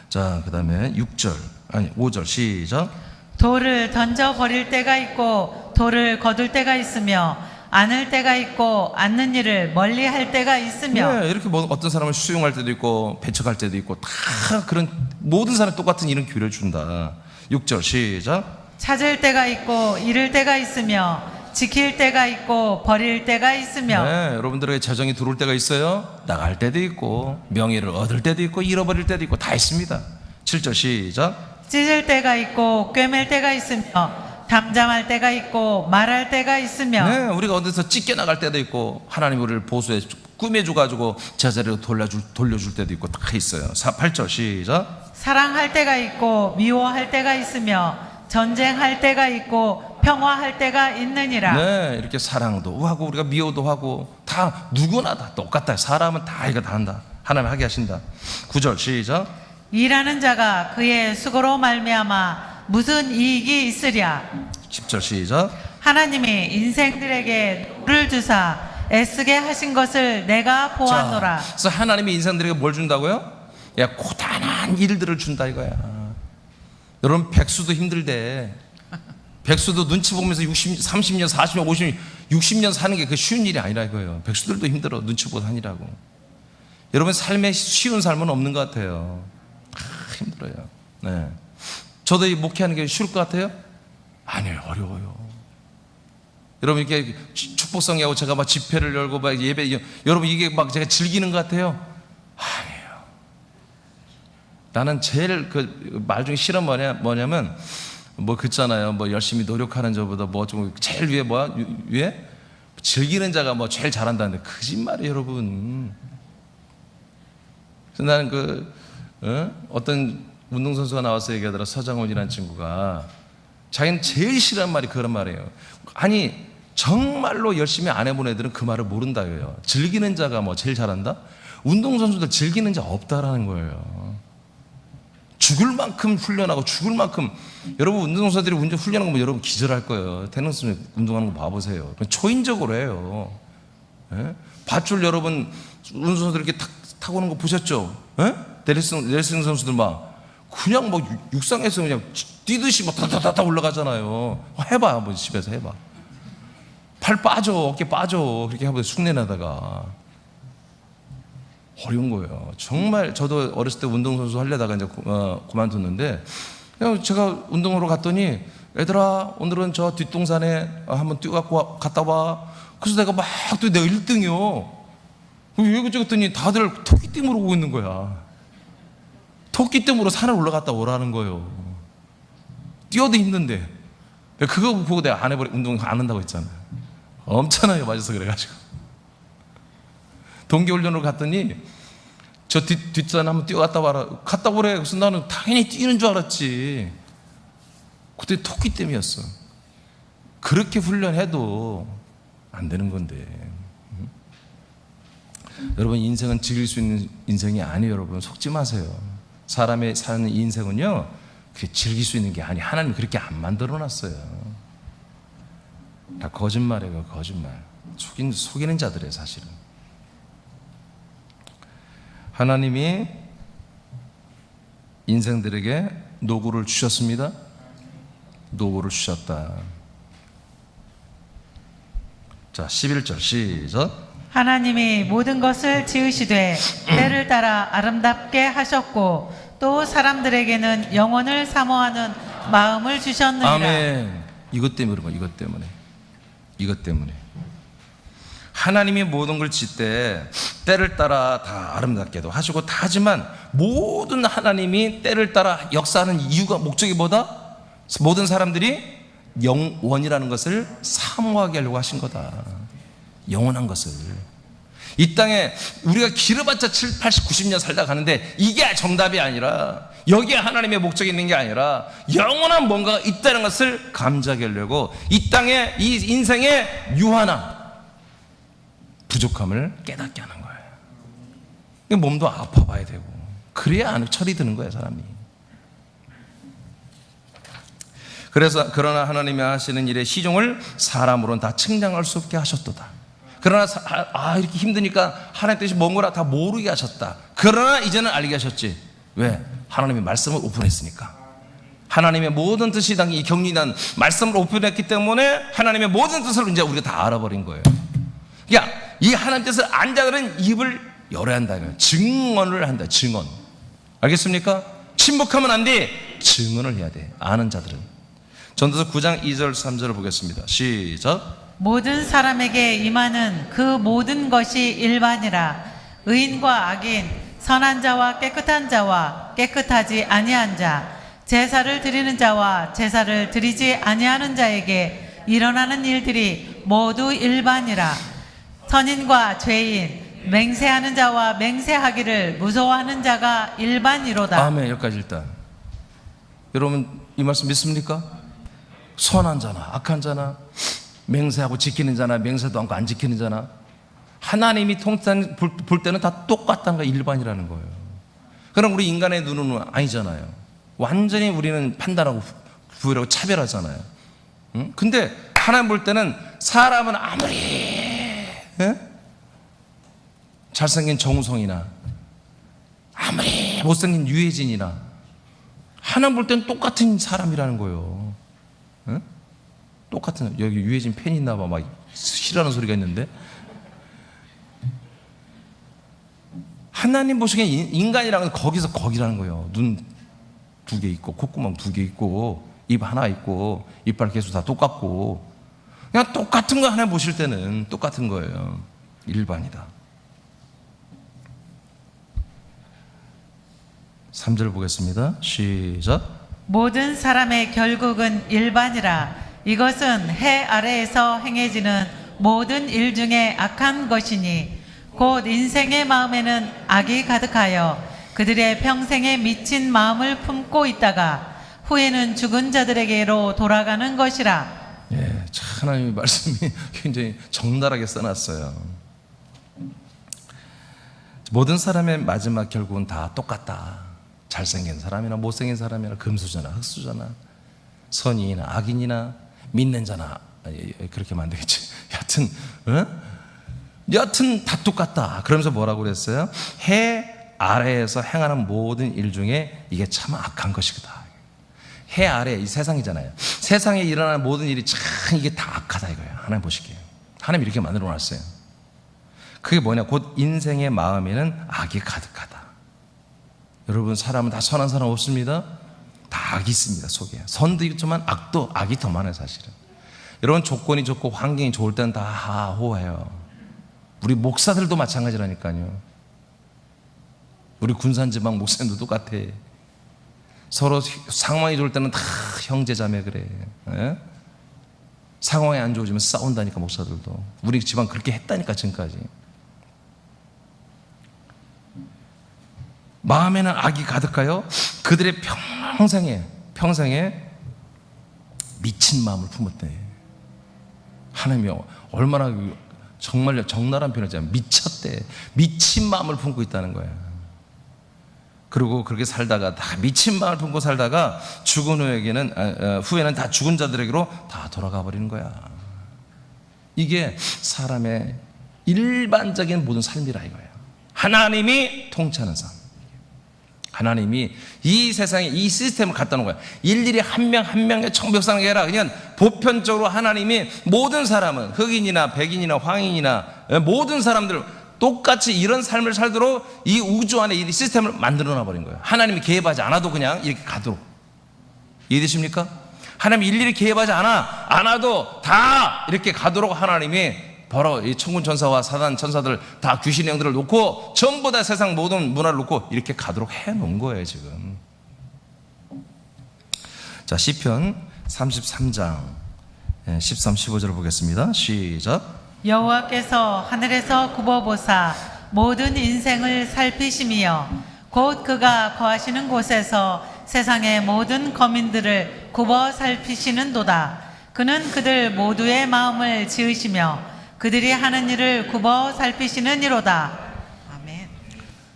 자, 그 다음에 5절 시작. 돌을 던져 버릴 때가 있고 돌을 거둘 때가 있으며 안을 때가 있고 앉는 일을 멀리 할 때가 있으며. 네, 이렇게 뭐 어떤 사람을 수용할 때도 있고 배척할 때도 있고, 다 그런 모든 사람 똑같은 이런 기회를 준다. 6절 시작. 찾을 때가 있고 잃을 때가 있으며 지킬 때가 있고 버릴 때가 있으며. 네, 여러분들에게 재정이 들어올 때가 있어요. 나갈 때도 있고 명예를 얻을 때도 있고 잃어버릴 때도 있고 다 있습니다. 7절 시작. 찢을 때가 있고 꿰맬 때가 있으며 담잠할 때가 있고 말할 때가 있으며. 네, 우리가 어디서 찢겨나갈 때도 있고 하나님 우리를 보수해 꾸며줘가지고 제자리로 돌려줄 때도 있고 다 있어요. 8절 시작. 사랑할 때가 있고 미워할 때가 있으며 전쟁할 때가 있고 평화할 때가 있느니라. 네, 이렇게 사랑도 하고 우리가 미워도 하고 다 누구나 다 똑같다. 사람은 다 이거 다 한다. 하나님 하게 하신다. 9절 시작. 일하는 자가 그의 수고로 말미암아 무슨 이익이 있으랴. 10절 시작. 하나님이 인생들에게 노를 주사 애쓰게 하신 것을 내가 보았노라. 자, 그래서 하나님이 인생들에게 뭘 준다고요? 야, 고단한 일들을 준다 이거야. 여러분, 백수도 힘들대. 백수도 눈치 보면서 30년, 40년, 50년, 60년 사는 게 그 쉬운 일이 아니라 이거예요. 백수들도 힘들어. 눈치 보고 다니라고. 여러분, 삶에 쉬운 삶은 없는 것 같아요. 힘들어요. 네. 저도 이 목회하는 게 쉬울 것 같아요? 아니에요. 어려워요. 여러분, 이렇게 축복성이하고 제가 막 집회를 열고 막 예배, 여러분 이게 막 제가 즐기는 것 같아요? 아니에요. 나는 제일 그 말 중에 싫은 뭐냐면 뭐 그잖아요. 뭐 열심히 노력하는 자보다 뭐 좀 제일 위에 뭐야? 위에 즐기는 자가 뭐 제일 잘한다는데 거짓말이에요, 여러분. 그래서 나는 어떤 운동선수가 나와서 얘기하더라. 서장훈이라는 친구가 자기는 제일 싫어하는 말이 그런 말이에요. 아니 정말로 열심히 안 해본 애들은 그 말을 모른다고요. 즐기는 자가 뭐 제일 잘한다? 운동선수들 즐기는 자 없다라는 거예요. 죽을 만큼 훈련하고 죽을 만큼. 여러분, 운동선수들이 훈련하는 거 보면 여러분 기절할 거예요. 테니스 운동하는 거 봐보세요. 초인적으로 해요. 예? 밧줄 여러분 운동선수들 이렇게 타고 오는 거 보셨죠? 예? 레슬링 선수들 막 그냥 뭐 육상에서 그냥 뛰듯이 막 다다다다 올라가잖아요. 해봐, 한번 집에서 해봐. 팔 빠져, 어깨 빠져. 그렇게 해보세요. 흉내내다가. 어려운 거예요. 정말 저도 어렸을 때 운동선수 하려다가 이제 그만뒀는데, 그냥 제가 운동으로 갔더니 얘들아 오늘은 저 뒷동산에 한번 뛰어갖고 갔다 와. 그래서 내가 막 또 내가 1등이요. 왜 그러지 했더니 다들 토끼띠으로 오고 있는 거야. 토끼띠으로 산을 올라갔다 오라는 거예요. 뛰어도 힘든데. 그거 보고 내가 안 해버려. 운동 안 한다고 했잖아요. 엄청나게 맞아서 그래가지고 동계훈련으로 갔더니 저 뒷산 한번 뛰어갔다 와라. 갔다 오래. 그래서 나는 당연히 뛰는 줄 알았지. 그때 토끼띠이었어. 그렇게 훈련해도 안 되는 건데. 여러분, 인생은 즐길 수 있는 인생이 아니에요. 여러분, 속지 마세요. 사람의 사는 인생은요, 그렇게 즐길 수 있는 게 아니에요. 하나님 그렇게 안 만들어놨어요. 다 거짓말이에요. 거짓말. 속이는 자들이에요, 사실은. 하나님이 인생들에게 노고를 주셨습니다. 노고를 주셨다. 자, 11절 시작. 하나님이 모든 것을 지으시되 때를 따라 아름답게 하셨고 또 사람들에게는 영원을 사모하는 마음을 주셨느니라. 아멘. 이것 때문에 그런 거야. 이것 때문에 하나님이 모든 걸 짓 때 때를 따라 다 아름답게도 하시고 다 하지만 모든 하나님이 때를 따라 역사하는 이유가 목적이 뭐다? 모든 사람들이 영원이라는 것을 사모하게 하려고 하신 거다. 영원한 것을. 이 땅에 우리가 길어봤자 7, 80, 90년 살다 가는데 이게 정답이 아니라, 여기에 하나님의 목적이 있는 게 아니라 영원한 뭔가가 있다는 것을 감지하게 하려고 이 땅에, 이 인생의 유한함, 부족함을 깨닫게 하는 거예요. 몸도 아파봐야 되고 그래야 철이 드는 거예요, 사람이. 그래서 그러나 하나님이 하시는 일의 시종을 사람으로는 다 측량할 수 없게 하셨도다. 그러나 이렇게 힘드니까 하나님 뜻이 뭔 거라 다 모르게 하셨다. 그러나 이제는 알게 하셨지. 왜? 하나님의 말씀을 오픈했으니까. 하나님의 모든 뜻이 담긴 이 경륜한 말씀을 오픈했기 때문에 하나님의 모든 뜻을 이제 우리가 다 알아버린 거예요. 그러니까 이 하나님 뜻을 안 자들은 입을 열어야 한다. 증언을 한다. 증언. 알겠습니까? 침묵하면 안 돼. 증언을 해야 돼. 아는 자들은. 전도서 9장 2절 3절을 보겠습니다. 시작. 모든 사람에게 임하는 그 모든 것이 일반이라. 의인과 악인, 선한 자와 깨끗한 자와 깨끗하지 아니한 자, 제사를 드리는 자와 제사를 드리지 아니하는 자에게 일어나는 일들이 모두 일반이라. 선인과 죄인, 맹세하는 자와 맹세하기를 무서워하는 자가 일반이로다. 아멘. 여기까지 일단. 여러분 이 말씀 믿습니까? 선한 자나 악한 자나, 맹세하고 지키는 자나 맹세도 않고 안 지키는 자나, 하나님이 통탄 볼 때는 다 똑같다는 거, 일반이라는 거예요. 그럼 우리 인간의 눈은 아니잖아요. 완전히 우리는 판단하고 구별하고 차별하잖아요. 응? 근데 하나님 볼 때는 사람은 아무리 잘생긴 정우성이나 아무리 못생긴 유해진이나 하나님 볼 때는 똑같은 사람이라는 거예요. 응? 똑같은. 여기 유해진 팬이 있나 봐. 막 싫어하는 소리가 있는데, 하나님 보시기엔 인간이라는 건 거기라는 거예요. 눈 2개 있고 콧구멍 2개 있고 입 하나 있고 이빨 개수 다 똑같고, 그냥 똑같은 거 하나님 보실 때는 똑같은 거예요. 일반이다. 3절 보겠습니다. 시작. 모든 사람의 결국은 일반이라. 이것은 해 아래에서 행해지는 모든 일 중에 악한 것이니 곧 인생의 마음에는 악이 가득하여 그들의 평생에 미친 마음을 품고 있다가 후에는 죽은 자들에게로 돌아가는 것이라. 예, 참 하나님의 말씀이 굉장히 적나라하게 써놨어요. 모든 사람의 마지막 결국은 다 똑같다. 잘생긴 사람이나 못생긴 사람이나 금수저나 흑수저나 선인이나 악인이나 믿는 자나, 그렇게 하면 안 되겠지. 여하튼 다 똑같다. 그러면서 뭐라고 그랬어요? 해 아래에서 행하는 모든 일 중에 이게 참 악한 것이다. 해 아래, 이 세상이잖아요. 세상에 일어나는 모든 일이 참 이게 다 악하다 이거예요. 하나님 보시기에. 하나님 이렇게 만들어 놨어요. 그게 뭐냐? 곧 인생의 마음에는 악이 가득하다. 여러분, 사람은 다 선한 사람 없습니다. 다 악이 있습니다, 속에. 선도 있지만 악이 더 많아요, 사실은. 여러분, 조건이 좋고 환경이 좋을 때는 다 하호해요. 우리 목사들도 마찬가지라니까요. 우리 군산지방 목사님도 똑같아. 서로 상황이 좋을 때는 다 형제자매 그래. 예? 상황이 안 좋아지면 싸운다니까, 목사들도. 우리 집안 그렇게 했다니까, 지금까지. 마음에는 악이 가득하여 그들의 평생에 미친 마음을 품었대. 하나님이 얼마나 정말 적나라한 표현이잖아요. 미쳤대. 미친 마음을 품고 있다는 거예요. 그리고 그렇게 살다가 다 미친 마음을 품고 살다가 죽은 후에는 다 죽은 자들에게로 다 돌아가 버리는 거야. 이게 사람의 일반적인 모든 삶이라 이거예요. 하나님이 통치하는 삶. 하나님이 이 세상에 이 시스템을 갖다 놓은 거야. 일일이 한 명 한 명의 청벽상이 아니라 그냥 보편적으로 하나님이 모든 사람은 흑인이나 백인이나 황인이나 모든 사람들 똑같이 이런 삶을 살도록 이 우주 안에 이 시스템을 만들어 놔버린 거예요. 하나님이 개입하지 않아도 그냥 이렇게 가도록. 이해되십니까? 하나님이 일일이 개입하지 않아도 다 이렇게 가도록 하나님이 바로 이 천군 천사와 사단 천사들 다 귀신 영들을 놓고 전부 다 세상 모든 문화를 놓고 이렇게 가도록 해놓은 거예요 지금. 자, 시편 33장 13, 15절을 보겠습니다. 시작. 여호와께서 하늘에서 굽어보사 모든 인생을 살피심이여 곧 그가 거하시는 곳에서 세상의 모든 거민들을 굽어 살피시는도다. 그는 그들 모두의 마음을 지으시며 그들이 하는 일을 굽어 살피시는 이로다. 아멘.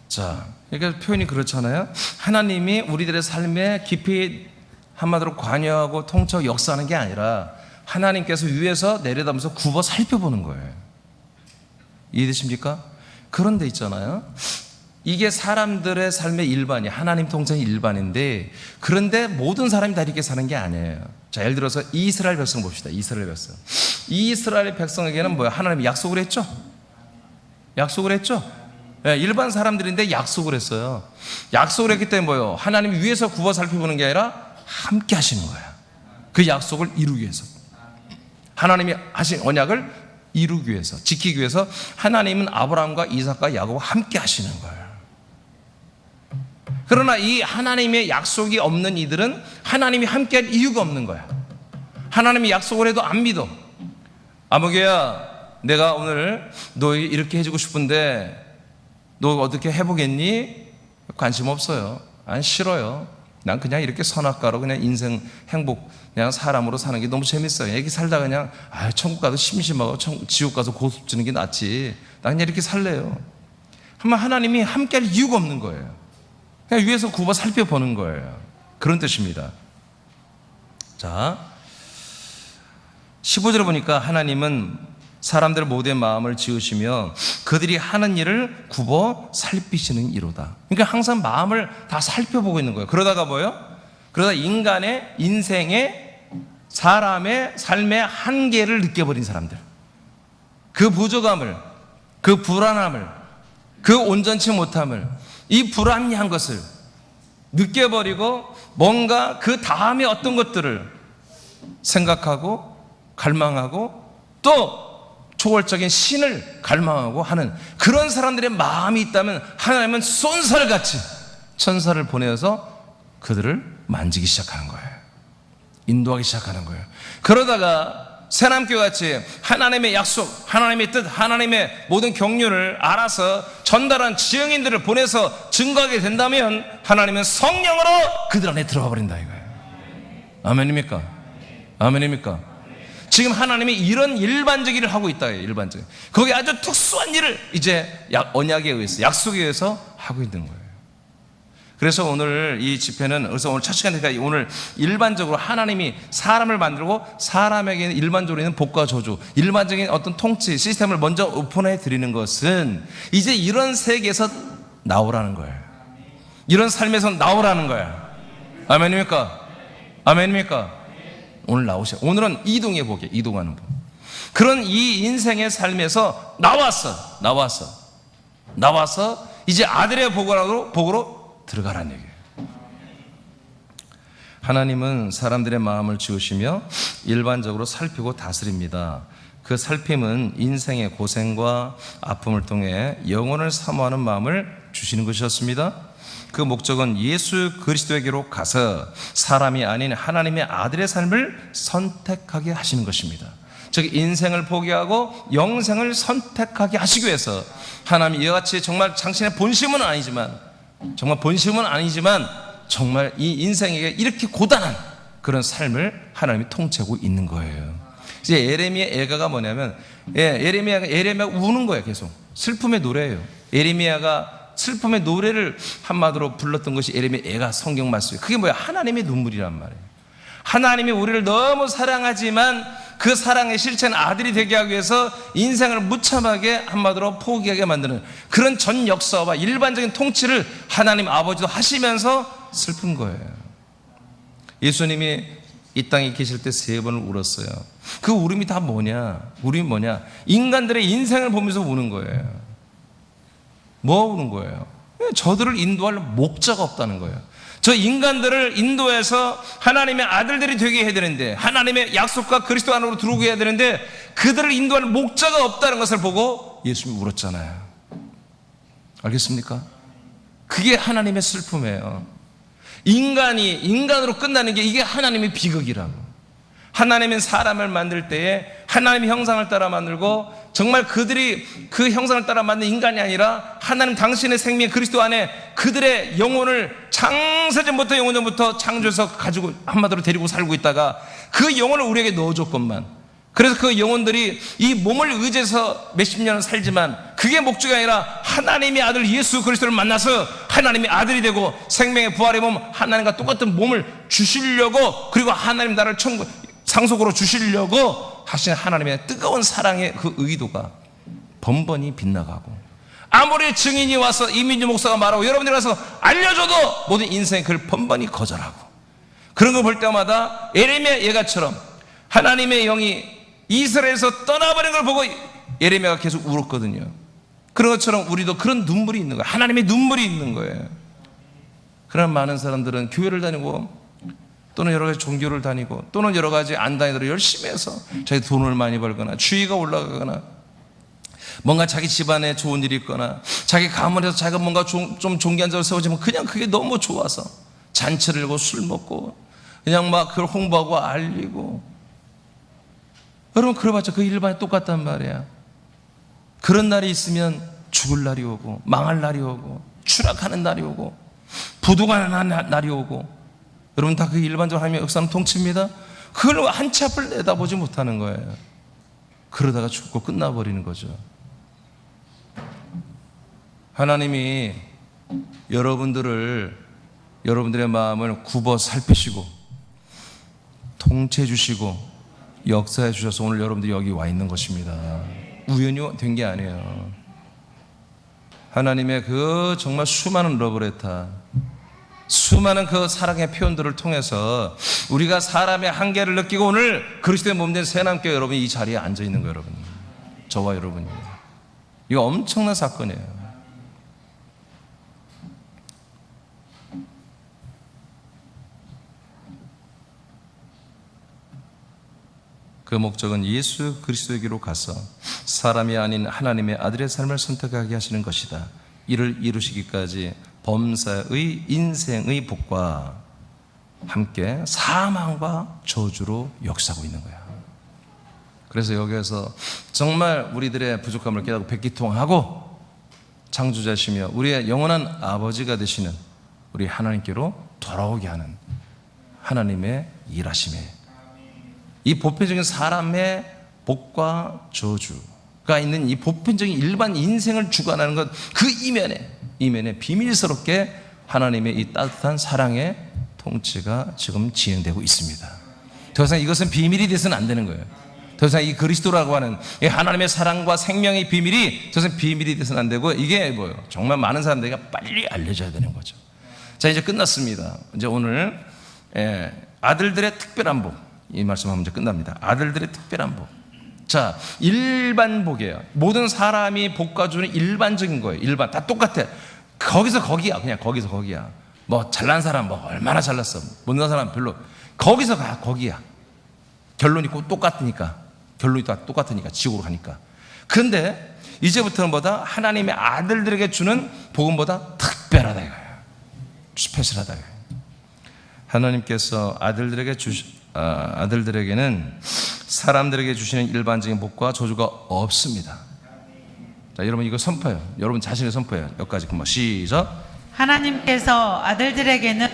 자, 그러니까 표현이 그렇잖아요. 하나님이 우리들의 삶에 깊이 한마디로 관여하고 통치하고 역사하는 게 아니라 하나님께서 위에서 내려다보면서 굽어 살펴보는 거예요. 이해되십니까? 그런 데 있잖아요. 이게 사람들의 삶의 일반이 하나님 통치의 일반인데 그런데 모든 사람이 다 이렇게 사는 게 아니에요. 자, 예를 들어서 이스라엘 백성 봅시다. 이스라엘 백성. 이스라엘 백성에게는 뭐야? 하나님이 약속을 했죠. 약속을 했죠. 네, 일반 사람들인데 약속을 했어요. 약속을 했기 때문에 뭐예요? 하나님이 위에서 굽어 살펴보는 게 아니라 함께 하시는 거야. 그 약속을 이루기 위해서. 하나님이 하신 언약을 이루기 위해서, 지키기 위해서 하나님은 아브라함과 이삭과 야곱과 함께 하시는 거예요. 그러나 이 하나님의 약속이 없는 이들은 하나님이 함께할 이유가 없는 거야. 하나님이 약속을 해도 안 믿어. 아무개야, 내가 오늘 너 이렇게 해주고 싶은데 너 어떻게 해보겠니? 관심 없어요. 안 싫어요. 난 그냥 이렇게 선악과로 그냥 인생 행복 그냥 사람으로 사는 게 너무 재밌어요. 이렇게 살다 그냥 천국 가도 심심하고 지옥 가서 고집 지는 게 낫지. 난 그냥 이렇게 살래요. 하면 하나님이 함께할 이유가 없는 거예요. 그냥 위에서 굽어 살펴보는 거예요. 그런 뜻입니다. 자, 15절에 보니까 하나님은 사람들 모두의 마음을 지으시며 그들이 하는 일을 굽어 살피시는 이로다. 그러니까 항상 마음을 다 살펴보고 있는 거예요. 그러다가 뭐예요? 그러다 인간의 인생의 사람의 삶의 한계를 느껴버린 사람들, 그 부족함을, 그 불안함을, 그 온전치 못함을, 이 불합리한 것을 느껴버리고 뭔가 그 다음에 어떤 것들을 생각하고 갈망하고 또 초월적인 신을 갈망하고 하는 그런 사람들의 마음이 있다면 하나님은 쏜살같이 천사를 보내서 그들을 만지기 시작하는 거예요. 인도하기 시작하는 거예요. 그러다가 새남교같이 하나님의 약속, 하나님의 뜻, 하나님의 모든 경륜을 알아서 전달한 지형인들을 보내서 증거하게 된다면 하나님은 성령으로 그들 안에 들어가 버린다 이거예요. 아멘입니까? 아멘입니까? 지금 하나님이 이런 일반적 일을 하고 있다. 일반적. 거기 아주 특수한 일을 이제 언약에 의해서, 약속에 의해서 하고 있는 거예요. 그래서 오늘 이 집회는, 그래서 오늘 첫 시간이니까 오늘 일반적으로 하나님이 사람을 만들고 사람에게 일반적으로 있는 복과 저주, 일반적인 어떤 통치 시스템을 먼저 오픈해 드리는 것은 이제 이런 세계에서 나오라는 거예요. 이런 삶에서 나오라는 거예요. 아멘입니까? 아멘입니까? 오늘 나오셔. 오늘은 이동해 보게, 이동하는 법. 그런 이 인생의 삶에서 나와서 이제 아들의 복으로 들어가라는 얘기예요. 하나님은 사람들의 마음을 지으시며 일반적으로 살피고 다스립니다. 그 살핌은 인생의 고생과 아픔을 통해 영혼을 사모하는 마음을 주시는 것이었습니다. 그 목적은 예수 그리스도에게로 가서 사람이 아닌 하나님의 아들의 삶을 선택하게 하시는 것입니다. 즉 인생을 포기하고 영생을 선택하게 하시기 위해서 하나님이 이와 같이 정말 당신의 본심은 아니지만 정말 이 인생에게 이렇게 고단한 그런 삶을 하나님이 통치하고 있는 거예요. 이제 예레미야 애가가 뭐냐면 예레미야가 우는 거예요. 계속 슬픔의 노래예요. 예레미야가 슬픔의 노래를 한마디로 불렀던 것이 예레미야 애가 성경 말씀이에요. 그게 뭐야? 하나님의 눈물이란 말이에요. 하나님이 우리를 너무 사랑하지만 그 사랑의 실체는 아들이 되게 하기 위해서 인생을 무참하게 한마디로 포기하게 만드는 그런 전 역사와 일반적인 통치를 하나님 아버지도 하시면서 슬픈 거예요. 예수님이 이 땅에 계실 때 3번을 울었어요. 그 울음이 다 뭐냐? 울음이 뭐냐? 인간들의 인생을 보면서 우는 거예요. 뭐 우는 거예요? 저들을 인도할 목자가 없다는 거예요. 저 인간들을 인도해서 하나님의 아들들이 되게 해야 되는데, 하나님의 약속과 그리스도 안으로 들어오게 해야 되는데, 그들을 인도할 목자가 없다는 것을 보고 예수님이 울었잖아요. 알겠습니까? 그게 하나님의 슬픔이에요. 인간이 인간으로 끝나는 게 이게 하나님의 비극이라고. 하나님은 사람을 만들 때에 하나님의 형상을 따라 만들고, 정말 그들이 그 형상을 따라 만든 인간이 아니라 하나님 당신의 생명 그리스도 안에 그들의 영혼을 창세전부터 영원전부터 창조해서 가지고 한마디로 데리고 살고 있다가 그 영혼을 우리에게 넣어줬건만, 그래서 그 영혼들이 이 몸을 의지해서 몇십 년을 살지만 그게 목적이 아니라 하나님의 아들 예수 그리스도를 만나서 하나님의 아들이 되고 생명의 부활의 몸 하나님과 똑같은 몸을 주시려고, 그리고 하나님 나를 천국 상속으로 주시려고 하신 하나님의 뜨거운 사랑의 그 의도가 번번이 빗나가고, 아무리 증인이 와서 이민주 목사가 말하고 여러분들이 가서 알려줘도 모든 인생이 그걸 번번이 거절하고, 그런 걸 볼 때마다 예레미야 예가처럼 하나님의 영이 이스라엘에서 떠나버린 걸 보고 예레미야가 계속 울었거든요. 그런 것처럼 우리도 그런 눈물이 있는 거예요. 하나님의 눈물이 있는 거예요. 그런 많은 사람들은 교회를 다니고 또는 여러 가지 종교를 다니고 또는 여러 가지 안 다니도록 열심히 해서 자기 돈을 많이 벌거나 주위가 올라가거나 뭔가 자기 집안에 좋은 일이 있거나 자기 가문에서 자기가 뭔가 좀 종교한적으로 세워지면 그냥 그게 너무 좋아서 잔치를 하고 술 먹고 그냥 막 그걸 홍보하고 알리고. 여러분 그래봤자 그 일반이 똑같단 말이야. 그런 날이 있으면 죽을 날이 오고 망할 날이 오고 추락하는 날이 오고 부도가 나는 날이 오고. 여러분 다 그 일반적으로 하나님의 역사는 통치입니다. 그걸 한 치 앞을 내다보지 못하는 거예요. 그러다가 죽고 끝나버리는 거죠. 하나님이 여러분들의 마음을 굽어 살피시고 통치해 주시고 역사해 주셔서 오늘 여러분들이 여기 와 있는 것입니다. 우연히 된 게 아니에요. 하나님의 그 정말 수많은 러브레터, 수많은 그 사랑의 표현들을 통해서 우리가 사람의 한계를 느끼고 오늘 그리스도의 몸된 새남교회 여러분이 이 자리에 앉아 있는 거예요. 여러분, 저와 여러분이. 이거 엄청난 사건이에요. 그 목적은 예수 그리스도에게로 가서 사람이 아닌 하나님의 아들의 삶을 선택하게 하시는 것이다. 이를 이루시기까지 범사의 인생의 복과 함께 사망과 저주로 역사하고 있는 거야. 그래서 여기에서 정말 우리들의 부족함을 깨닫고 백기통하고 창조자시며 우리의 영원한 아버지가 되시는 우리 하나님께로 돌아오게 하는 하나님의 일하심에 이 보편적인 사람의 복과 저주가 있는 이 보편적인 일반 인생을 주관하는 것, 그 이면에 비밀스럽게 하나님의 이 따뜻한 사랑의 통치가 지금 진행되고 있습니다. 더 이상 이것은 비밀이 돼서는 안 되는 거예요. 더 이상 이 그리스도라고 하는 이 하나님의 사랑과 생명의 비밀이 더 이상 비밀이 돼서는 안 되고, 이게 뭐예요? 정말 많은 사람들에게 빨리 알려져야 되는 거죠. 자, 이제 끝났습니다. 이제 오늘 아들들의 특별한 복, 이 말씀하면 이제 끝납니다. 아들들의 특별한 복. 자, 일반 복이에요. 모든 사람이 복과 주는 일반적인 거예요. 일반, 다 똑같아. 거기서 거기야. 그냥 거기서 거기야. 뭐 잘난 사람 뭐 얼마나 잘났어, 못난 사람 별로, 거기서 가 거기야. 결론이 꼭 똑같으니까, 결론이 다 똑같으니까 지옥으로 가니까. 그런데 이제부터는 뭐다? 하나님의 아들들에게 주는 복음보다 특별하다 이거예요. 스페셜하다 이거예요. 하나님께서 아들들에게는 사람들에게 주시는 일반적인 복과 저주가 없습니다. 자, 여러분 이거 선포해요. 여러분 자신의 선포해요. 여기까지 금방 시작. 하나님께서 아들들에게는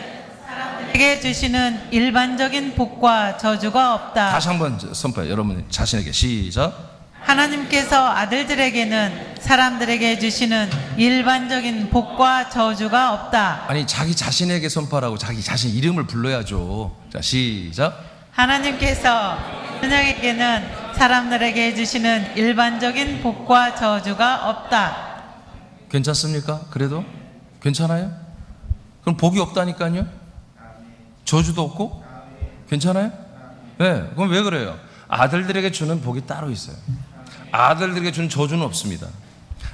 사람들에게 주시는 일반적인 복과 저주가 없다. 다시 한번 선포해요. 여러분 자신에게 시작. 하나님께서 아들들에게는 사람들에게 주시는 일반적인 복과 저주가 없다. 아니, 자기 자신에게 선포하라고 자기 자신 이름을 불러야죠. 자, 시작. 하나님께서 그녀에게는 사람들에게 주시는 일반적인 복과 저주가 없다. 괜찮습니까? 그래도? 괜찮아요? 그럼 복이 없다니까요? 저주도 없고? 괜찮아요? 네, 그럼 왜 그래요? 아들들에게 주는 복이 따로 있어요. 아들들에게 주는 저주는 없습니다.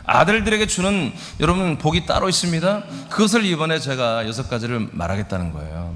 아들들에게 주는 여러분 복이 따로 있습니다. 그것을 이번에 제가 6가지를 말하겠다는 거예요.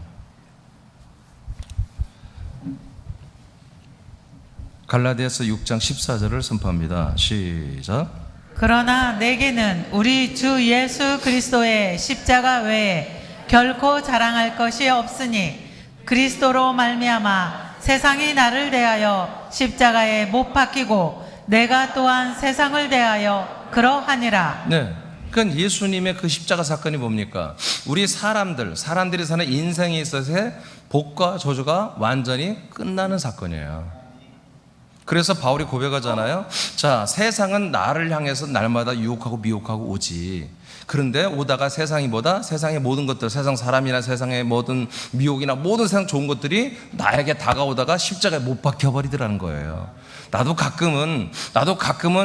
갈라디아서 6장 14절을 선포합니다. 시작. 그러나 내게는 우리 주 예수 그리스도의 십자가 외에 결코 자랑할 것이 없으니 그리스도로 말미암아 세상이 나를 대하여 십자가에 못 박히고 내가 또한 세상을 대하여 그러하니라. 네. 그러니까 예수님의 그 십자가 사건이 뭡니까? 우리 사람들이 사는 인생에 있어서의 복과 저주가 완전히 끝나는 사건이에요. 그래서 바울이 고백하잖아요. 자, 세상은 나를 향해서 날마다 유혹하고 미혹하고 오지. 그런데 오다가 세상이 뭐다? 세상의 모든 것들, 세상 사람이나 세상의 모든 미혹이나 모든 세상 좋은 것들이 나에게 다가오다가 십자가에 못 박혀버리더라는 거예요. 나도 가끔은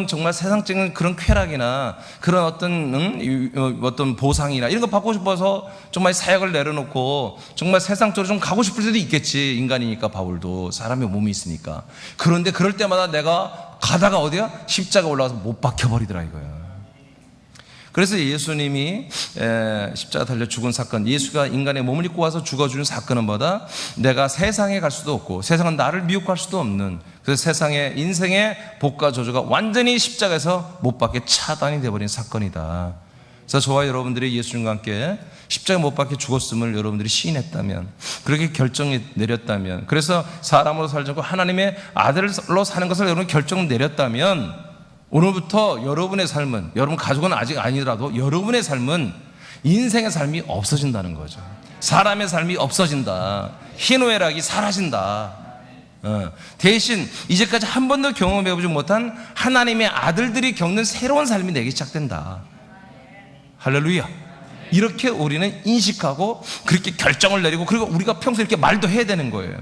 정말 세상적인 그런 쾌락이나 그런 어떤 보상이나 이런 거 받고 싶어서 정말 사역을 내려놓고 정말 세상적으로 좀 가고 싶을 때도 있겠지. 인간이니까, 바울도 사람의 몸이 있으니까. 그런데 그럴 때마다 내가 가다가 어디야? 십자가 올라가서 못 박혀버리더라 이거야. 그래서 예수님이 십자가 달려 죽은 사건, 예수가 인간의 몸을 입고 와서 죽어주는 사건은 뭐다? 내가 세상에 갈 수도 없고 세상은 나를 미혹할 수도 없는, 그래서 세상의 인생의 복과 저주가 완전히 십자가에서 못 박게 차단이 되어버린 사건이다. 그래서 저와 여러분들이 예수님과 함께 십자가에 못 박혀 죽었음을 여러분들이 시인했다면, 그렇게 결정이 내렸다면, 그래서 사람으로 살지 않고 하나님의 아들로 사는 것을 여러분 결정 내렸다면, 오늘부터 여러분의 삶은, 여러분 가족은 아직 아니더라도 여러분의 삶은 인생의 삶이 없어진다는 거죠. 사람의 삶이 없어진다. 희노애락이 사라진다. 대신 이제까지 한 번도 경험해보지 못한 하나님의 아들들이 겪는 새로운 삶이 내게 시작된다. 할렐루야. 이렇게 우리는 인식하고 그렇게 결정을 내리고, 그리고 우리가 평소에 이렇게 말도 해야 되는 거예요.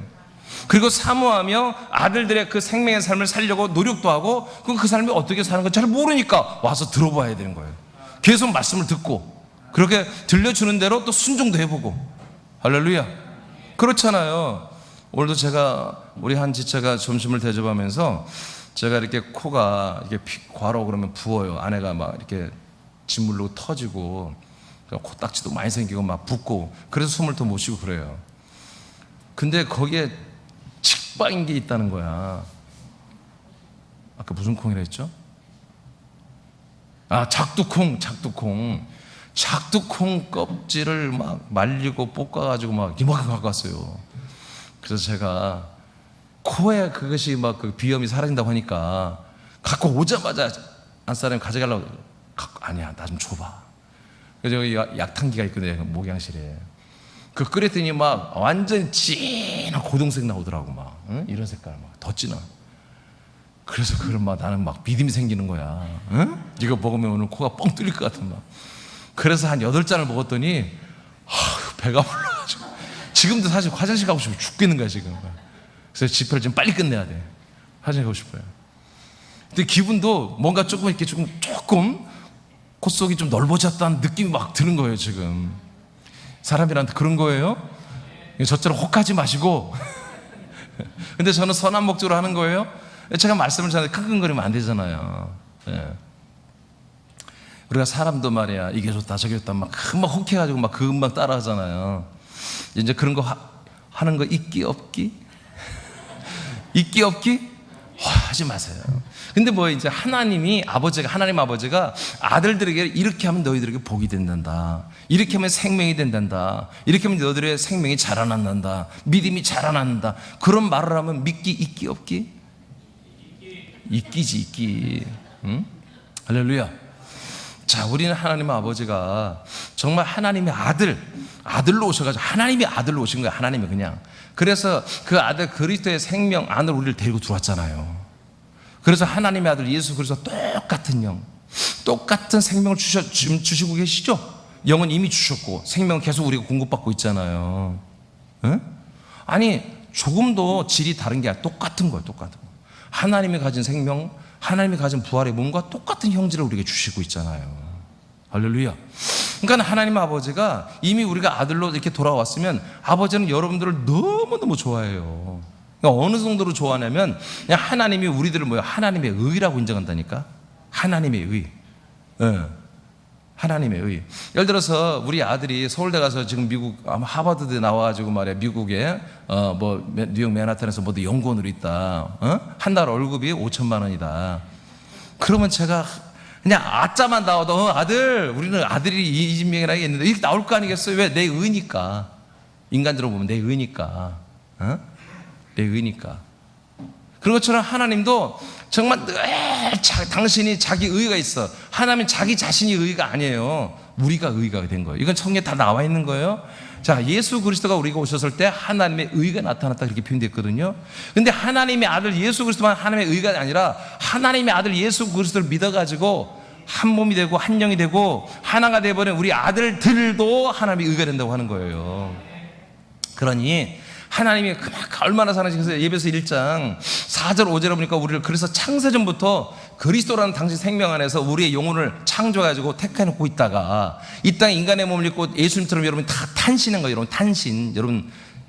그리고 사모하며 아들들의 그 생명의 삶을 살려고 노력도 하고, 그 삶이 어떻게 사는 건지 잘 모르니까 와서 들어봐야 되는 거예요. 계속 말씀을 듣고, 그렇게 들려주는 대로 또 순종도 해보고. 할렐루야. 그렇잖아요. 오늘도 우리 한 지체가 점심을 대접하면서 제가 이렇게 코가 이렇게 과로 그러면 부어요. 아내가 막 이렇게 짓물르고 터지고 코딱지도 많이 생기고 막 붓고, 그래서 숨을 더 못 쉬고 그래요. 근데 거기에 직방인 게 있다는 거야. 아까 무슨 콩이라 했죠? 작두콩. 작두콩 껍질을 막 말리고 볶아가지고 막 이만큼 갖고 왔어요. 그래서 제가 코에 그것이 막 그 비염이 사라진다고 하니까 갖고 오자마자 안 사람이 가져가려고, 아니야, 나 좀 줘봐. 그래서 여기 약탕기가 있거든요, 목양실에. 그 끓였더니 막 완전 진한 고동색 나오더라고. 막 이런 색깔 막 더 진한. 그래서 그걸 막 나는 막 믿음이 생기는 거야. 이거 먹으면 오늘 코가 뻥 뚫릴 것 같은 막. 그래서 한 8잔을 먹었더니 배가 불러가지고 지금도 사실 화장실 가고 싶어 죽겠는 거야 지금. 그래서 집회를 좀 빨리 끝내야 돼. 화장실 가고 싶어요. 근데 기분도 뭔가 조금 콧속이 좀 넓어졌다는 느낌이 막 드는 거예요 지금. 사람이란테 그런 거예요. 저처럼 혹하지 마시고. 근데 저는 선한 목적으로 하는 거예요. 제가 말씀을 잘하는데 끙끙거리면 안 되잖아요. 네. 우리가 사람도 말이야, 이게 좋다 저게 좋다 막 금방 혹해가지고 막 금방 따라 하잖아요. 이제 그런 거 하는 거 있기 없기? 있기 없기? 하지 마세요. 근데 이제 하나님 아버지가 아들들에게 이렇게 하면 너희들에게 복이 된단다. 이렇게 하면 생명이 된단다. 이렇게 하면 너희들의 생명이 자라난단다. 믿음이 자라난다. 그런 말을 하면 믿기 있기 없기? 있기지, 있기. 응? 할렐루야. 자, 우리는 하나님 아버지가 정말 하나님의 아들로 오셔가지고 하나님의 아들로 오신 거야. 하나님이 그냥. 그래서 그 아들 그리스도의 생명 안으로 우리를 데리고 들어왔잖아요. 그래서 하나님의 아들 예수 그리스도 똑같은 생명을 주시고 계시죠? 영은 이미 주셨고 생명은 계속 우리가 공급받고 있잖아요. 응? 아니 조금도 질이 다른 게 아니라 똑같은 거예요. 똑같은 거. 하나님이 가진 생명, 하나님이 가진 부활의 몸과 똑같은 형질을 우리에게 주시고 있잖아요. 할렐루야. 그러니까 하나님 아버지가 이미 우리가 아들로 이렇게 돌아왔으면 아버지는 여러분들을 너무너무 좋아해요. 그러니까 어느 정도로 좋아하냐면 그냥 하나님이 우리들을 하나님의 의라고 인정한다니까. 하나님의 의. 하나님의 의. 예를 들어서 우리 아들이 서울대 가서 지금 미국 아마 하버드대 나와가지고 말이야, 미국에 뉴욕 맨하탄에서 연구원으로 있다. 한 달 월급이 5천만 원이다. 그러면 제가 그냥 아짜만 나와도 아들, 우리는 아들이 이진명이라는 게 있는데 이렇게 나올 거 아니겠어요? 왜? 내 의니까. 인간적으로 보면 내 의니까. 내 의니까. 그런 것처럼 하나님도 정말 늘 당신이 자기 의가 있어. 하나님은 자기 자신이 의가 아니에요. 우리가 의가 된 거예요. 이건 성경에 다 나와 있는 거예요. 자, 예수 그리스도가 우리가 오셨을 때 하나님의 의가 나타났다 그렇게 표현됐거든요. 근데 하나님의 아들 예수 그리스도만 하나님의 의가 아니라 하나님의 아들 예수 그리스도를 믿어가지고 한 몸이 되고 한 영이 되고 하나가 되어버린 우리 아들들도 하나님의 의가 된다고 하는 거예요. 그러니 하나님이 그만큼 얼마나 사랑하시겠어요. 예배서 1장 4절 5절에 보니까 우리를 그래서 창세전부터 그리스도라는 당신 생명 안에서 우리의 영혼을 창조해가지고 택해놓고 있다가 이 땅에 인간의 몸을 입고 예수님처럼 여러분 다 탄신한 거예요. 여러분 탄신.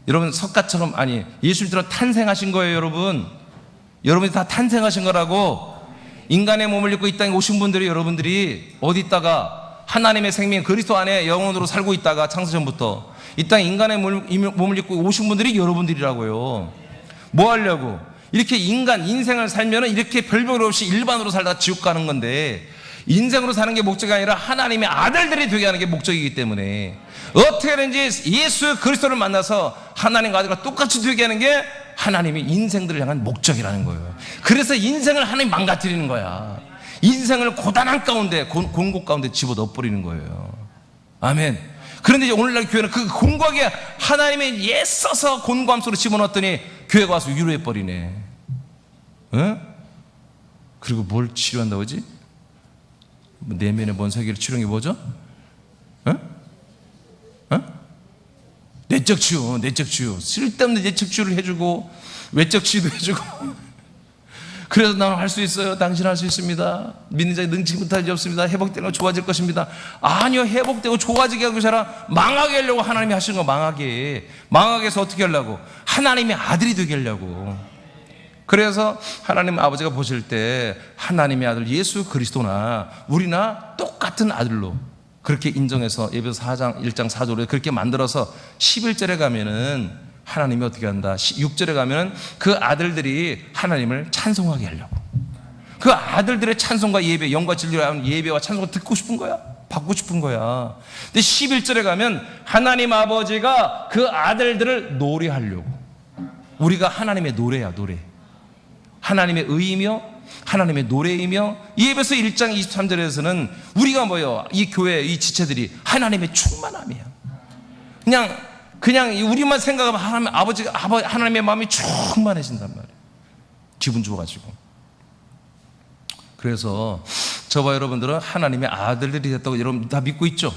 여러분 석가처럼 아니 예수님처럼 탄생하신 거예요. 여러분이 다 탄생하신 거라고. 인간의 몸을 입고 이 땅에 오신 분들이 여러분들이 어디 있다가 하나님의 생명 그리스도 안에 영혼으로 살고 있다가 창세전부터 이 땅에 인간의 몸을 입고 오신 분들이 여러분들이라고요. 뭐 하려고? 이렇게 인생을 살면은 이렇게 별별 없이 일반으로 살다 지옥 가는 건데 인생으로 사는 게 목적이 아니라 하나님의 아들들이 되게 하는 게 목적이기 때문에 어떻게든지 예수 그리스도를 만나서 하나님과 아들과 똑같이 되게 하는 게 하나님의 인생들을 향한 목적이라는 거예요. 그래서 인생을 하나님 망가뜨리는 거야. 인생을 고단한 가운데 공고 가운데 집어넣어버리는 거예요. 아멘. 그런데 오늘날 교회는 그 공고하게 하나님의 애써서 곤고함 속으로 집어넣었더니 교회가 와서 위로해버리네. 그리고 뭘 치료한다고 하지? 내면의 뭔 세계를 치료한 게 뭐죠? 내적 치유. 쓸데없는 내적 치유를 해주고 외적 치유도 해주고 그래서 나는 할 수 있어요. 당신은 할 수 있습니다. 믿는 자에 능치 못할 일 없습니다. 회복되고 좋아질 것입니다. 아니요. 회복되고 좋아지게 하고 사람 망하게 하려고 하나님이 하시는 거 망하게 해서 어떻게 하려고? 하나님의 아들이 되게 하려고. 그래서 하나님 아버지가 보실 때 하나님의 아들 예수 그리스도나 우리나 똑같은 아들로 그렇게 인정해서 예배서 4장 1장 4절에 그렇게 만들어서 11절에 가면은 하나님이 어떻게 한다? 6절에 가면 그 아들들이 하나님을 찬송하게 하려고. 그 아들들의 찬송과 예배, 영과 진리로 하는 예배와 찬송을 듣고 싶은 거야. 받고 싶은 거야. 근데 11절에 가면 하나님 아버지가 그 아들들을 노래하려고. 우리가 하나님의 노래야, 노래. 하나님의 의이며 하나님의 노래이며 예배서 1장 23절에서는 우리가 이 교회, 이 지체들이 하나님의 충만함이야. 그냥 우리만 생각하면 하나님의 마음이 충만해진단 말이에요. 기분 좋아가지고. 그래서 저와 여러분들은 하나님의 아들들이 됐다고 여러분 다 믿고 있죠?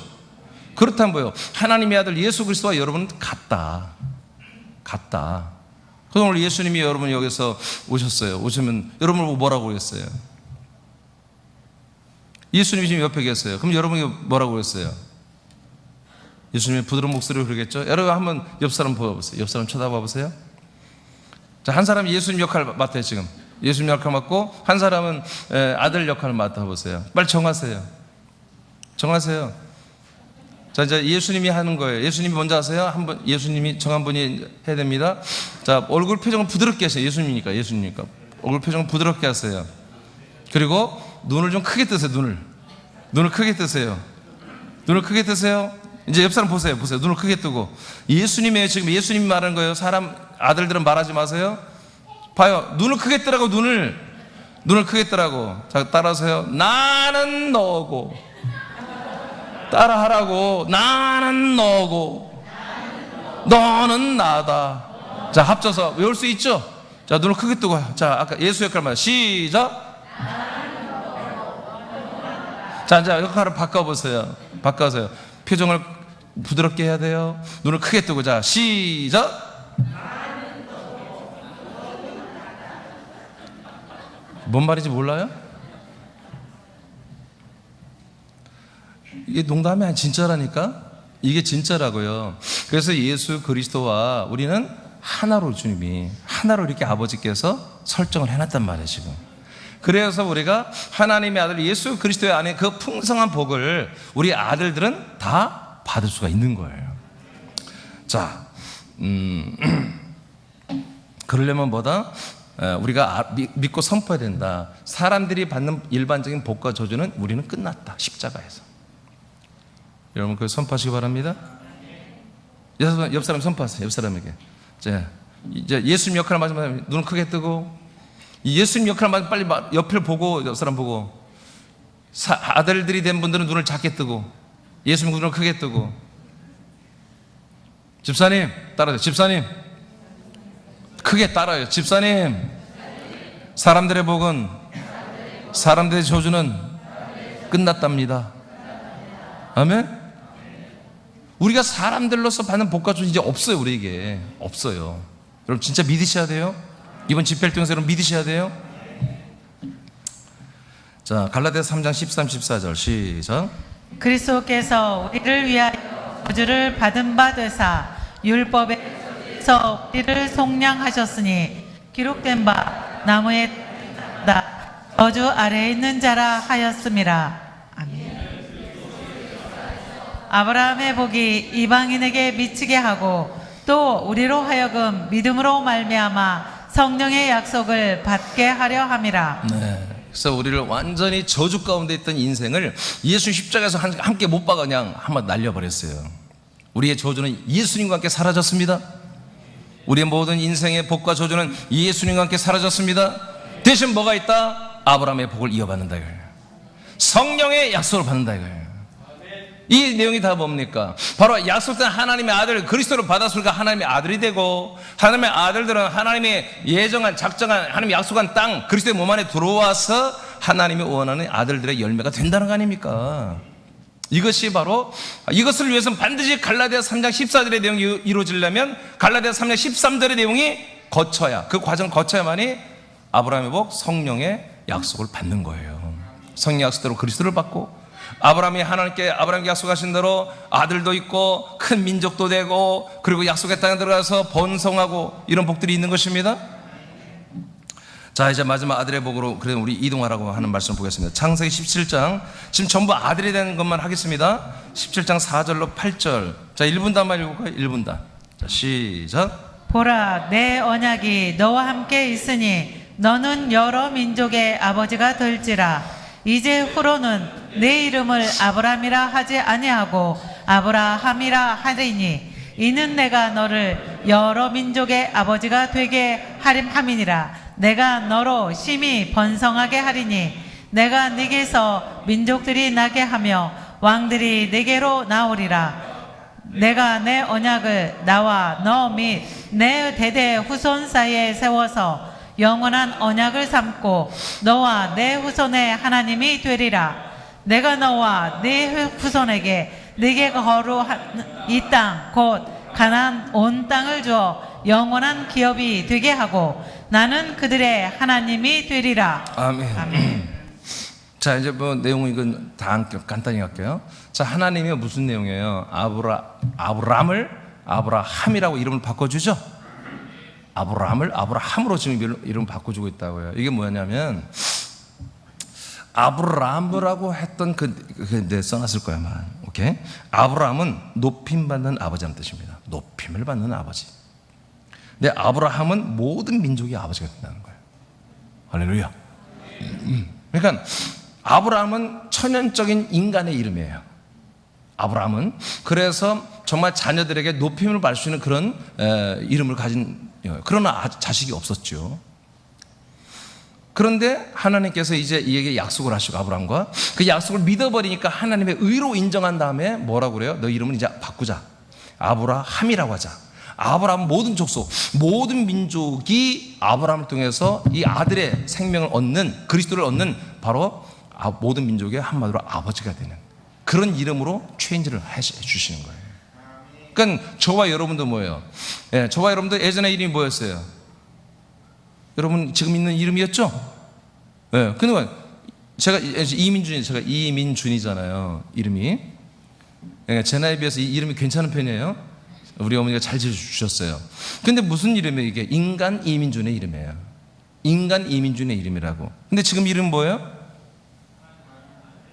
그렇다면 하나님의 아들 예수 그리스도와 여러분은 같다. 그래서 오늘 예수님이 여러분 여기서 오셨어요. 오시면 여러분을 뭐라고 그랬어요? 예수님이 지금 옆에 계세요. 그럼 여러분이 뭐라고 그랬어요? 예수님의 부드러운 목소리로 그러겠죠? 여러분 한번 옆 사람 보여보세요. 옆 사람 쳐다봐 보세요. 자, 한 사람이 예수님 역할을 맡아요. 지금 예수님 역할 맡고 한 사람은 아들 역할을 맡아보세요. 빨리 정하세요. 자, 이제 예수님이 하는 거예요. 예수님이 먼저 하세요. 예수님이 정한 분이 해야 됩니다. 자, 얼굴 표정을 부드럽게 하세요. 예수님이니까 얼굴 표정을 부드럽게 하세요. 그리고 눈을 좀 크게 뜨세요. 눈을 크게 뜨세요. 이제 옆 사람 보세요. 눈을 크게 뜨고. 예수님이에요. 지금 예수님이 말하는 거예요. 아들들은 말하지 마세요. 봐요. 눈을 크게 뜨라고, 눈을 크게 뜨라고. 자, 따라하세요. 나는 너고. 따라하라고. 나는 너고. 너는 나다. 자, 합쳐서 외울 수 있죠? 자, 눈을 크게 뜨고. 자, 아까 예수 역할 말. 시작. 자, 이제 역할을 바꿔보세요. 표정을 부드럽게 해야 돼요. 눈을 크게 뜨고. 자, 시작. 뭔 말인지 몰라요? 이게 농담이 아니라 진짜라니까? 이게 진짜라고요. 그래서 예수 그리스도와 우리는 하나로, 주님이 하나로 이렇게 아버지께서 설정을 해놨단 말이에요 지금. 그래서 우리가 하나님의 아들 예수 그리스도의 안에 그 풍성한 복을 우리 아들들은 다 받을 수가 있는 거예요. 자, 그러려면 뭐다? 우리가 믿고 선포해야 된다. 사람들이 받는 일반적인 복과 저주는 우리는 끝났다, 십자가에서. 여러분 그걸 선포하시기 바랍니다. 옆 사람 선포하세요. 옆 사람에게. 이제 예수님 역할을 마지막에 눈을 크게 뜨고, 이 예수님 역할을 마지막에 빨리 옆을 보고, 옆 사람 보고, 아들들이 된 분들은 눈을 작게 뜨고 예수님 눈을 크게 뜨고. 집사님 따라요. 집사님 크게 따라요. 집사님, 사람들의 복은, 사람들의 저주는 끝났답니다. 아멘. 우리가 사람들로서 받는 복과 저주 이제 없어요. 우리에게 없어요. 여러분 진짜 믿으셔야 돼요. 이번 집회를 통해서 여러분 믿으셔야 돼요. 자, 갈라디아서 3장 13, 14절 시작. 그리스도께서 우리를 위하여 저주를 받은 바 되사 율법에서 우리를 속량하셨으니 기록된 바 나무에 달다 저주 아래에 있는 자라 하였음이라. 아멘. 아브라함의 복이 이방인에게 미치게 하고 또 우리로 하여금 믿음으로 말미암아 성령의 약속을 받게 하려 함이라. 네. 그래서 우리를 완전히 저주 가운데 있던 인생을 예수 십자가에서 함께 못 박아 그냥 한번 날려버렸어요. 우리의 저주는 예수님과 함께 사라졌습니다. 우리의 모든 인생의 복과 저주는 예수님과 함께 사라졌습니다. 대신 뭐가 있다? 아브라함의 복을 이어받는다 이거예요. 성령의 약속을 받는다 이거예요. 이 내용이 다 뭡니까? 바로 약속된 하나님의 아들 그리스도를 받았으니까 하나님의 아들이 되고, 하나님의 아들들은 하나님의 예정한 작정한 하나님의 약속한 땅 그리스도의 몸 안에 들어와서 하나님이 원하는 아들들의 열매가 된다는 거 아닙니까? 이것이 바로, 이것을 위해서는 반드시 갈라디아서 3장 14절의 내용이 이루어지려면 갈라디아서 3장 13절의 내용이 거쳐야, 그 과정을 거쳐야만이 아브라함의 복, 성령의 약속을 받는 거예요. 성령 약속대로 그리스도를 받고, 아브라함이 하나님께 약속하신 대로 아들도 있고 큰 민족도 되고, 그리고 약속의 땅에 들어가서 번성하고, 이런 복들이 있는 것입니다. 자, 이제 마지막 아들의 복으로 그래 우리 이동하라고 하는 말씀을 보겠습니다. 창세기 17장, 지금 전부 아들이 되는 것만 하겠습니다. 17장 4절로 8절. 자, 1분단만 읽을까요? 1분단. 자, 시작. 보라, 내 언약이 너와 함께 있으니 너는 여러 민족의 아버지가 될지라. 이제 후로는 내 이름을 아브라함이라 하지 아니하고 아브라함이라 하리니 이는 내가 너를 여러 민족의 아버지가 되게 하림함이니라. 내가 너로 심히 번성하게 하리니 내가 네게서 민족들이 나게 하며 왕들이 네게로 나오리라. 내가 내 언약을 나와 너 및 내 대대 후손 사이에 세워서 영원한 언약을 삼고 너와 내 후손의 하나님이 되리라. 내가 너와 네 후손에게 네게 거루한 이 땅 곧 가나안 온 땅을 주어 영원한 기업이 되게 하고 나는 그들의 하나님이 되리라. 아멘. 아멘. 자, 이제 뭐 내용은 이건 다 간단히 할게요. 자, 하나님이 무슨 내용이에요? 아브라함을 아브라함이라고 이름을 바꿔주죠. 아브라함을 아브라함으로 지금 이름을 바꿔주고 있다고요. 이게 뭐냐면 아브라함이라고 했던 내 써놨을 거야, 아마. 오케이? 아브라함은 높임 받는 아버지라는 뜻입니다. 높임을 받는 아버지. 근데 아브라함은 모든 민족의 아버지가 된다는 거예요. 할렐루야. 그러니까 아브라함은 천연적인 인간의 이름이에요. 아브라함은 그래서 정말 자녀들에게 높임을 받을 수 있는 그런 이름을 가진, 그러나 자식이 없었죠. 그런데 하나님께서 이제 이에게 약속을 하시고 아브라함과 그 약속을 믿어버리니까 하나님의 의로 인정한 다음에 뭐라고 그래요? 너 이름은 이제 바꾸자. 아브라함이라고 하자. 아브라함 모든 족속, 모든 민족이 아브라함을 통해서 이 아들의 생명을 얻는, 그리스도를 얻는 바로 모든 민족의 한마디로 아버지가 되는 그런 이름으로 체인지를 해주시는 거예요. 그러니까 저와 여러분도 뭐예요? 예, 저와 여러분도 예전에 이름이 뭐였어요? 여러분 지금 있는 이름이었죠? 네, 근데 제가 이민준이잖아요. 이름이. 네, 제 나이에 비해서 이 이름이 괜찮은 편이에요. 우리 어머니가 잘 지어주셨어요. 근데 무슨 이름이에요? 이게 인간 이민준의 이름이에요. 인간 이민준의 이름이라고. 근데 지금 이름 뭐예요?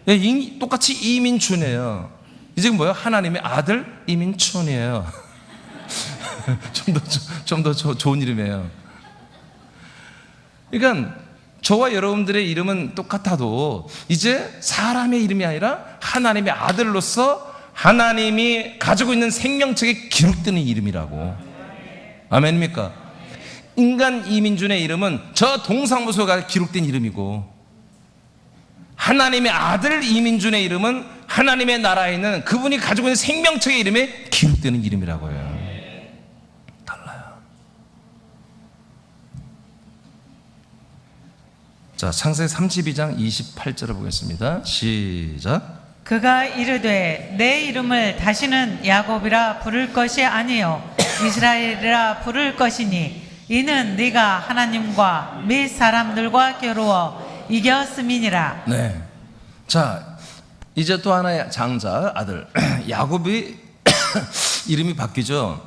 네, 똑같이 이민준이에요. 이제 뭐예요? 하나님의 아들 이민춘이에요. 좀 더 좋은 이름이에요. 그러니까 저와 여러분들의 이름은 똑같아도 이제 사람의 이름이 아니라 하나님의 아들로서 하나님이 가지고 있는 생명책에 기록되는 이름이라고. 아멘입니까? 인간 이민준의 이름은 저 동사무소가 기록된 이름이고, 하나님의 아들 이민준의 이름은 하나님의 나라에 있는 그분이 가지고 있는 생명책의 이름에 기록되는 이름이라고요. 달라요. 자, 창세기 32장 28절을 보겠습니다. 시작. 그가 이르되 내 이름을 다시는 야곱이라 부를 것이 아니요 이스라엘이라 부를 것이니 이는 네가 하나님과 및 사람들과 겨루어 이겼음이니라. 네. 자, 이제 또 하나의 장자 아들 야곱이 이름이 바뀌죠.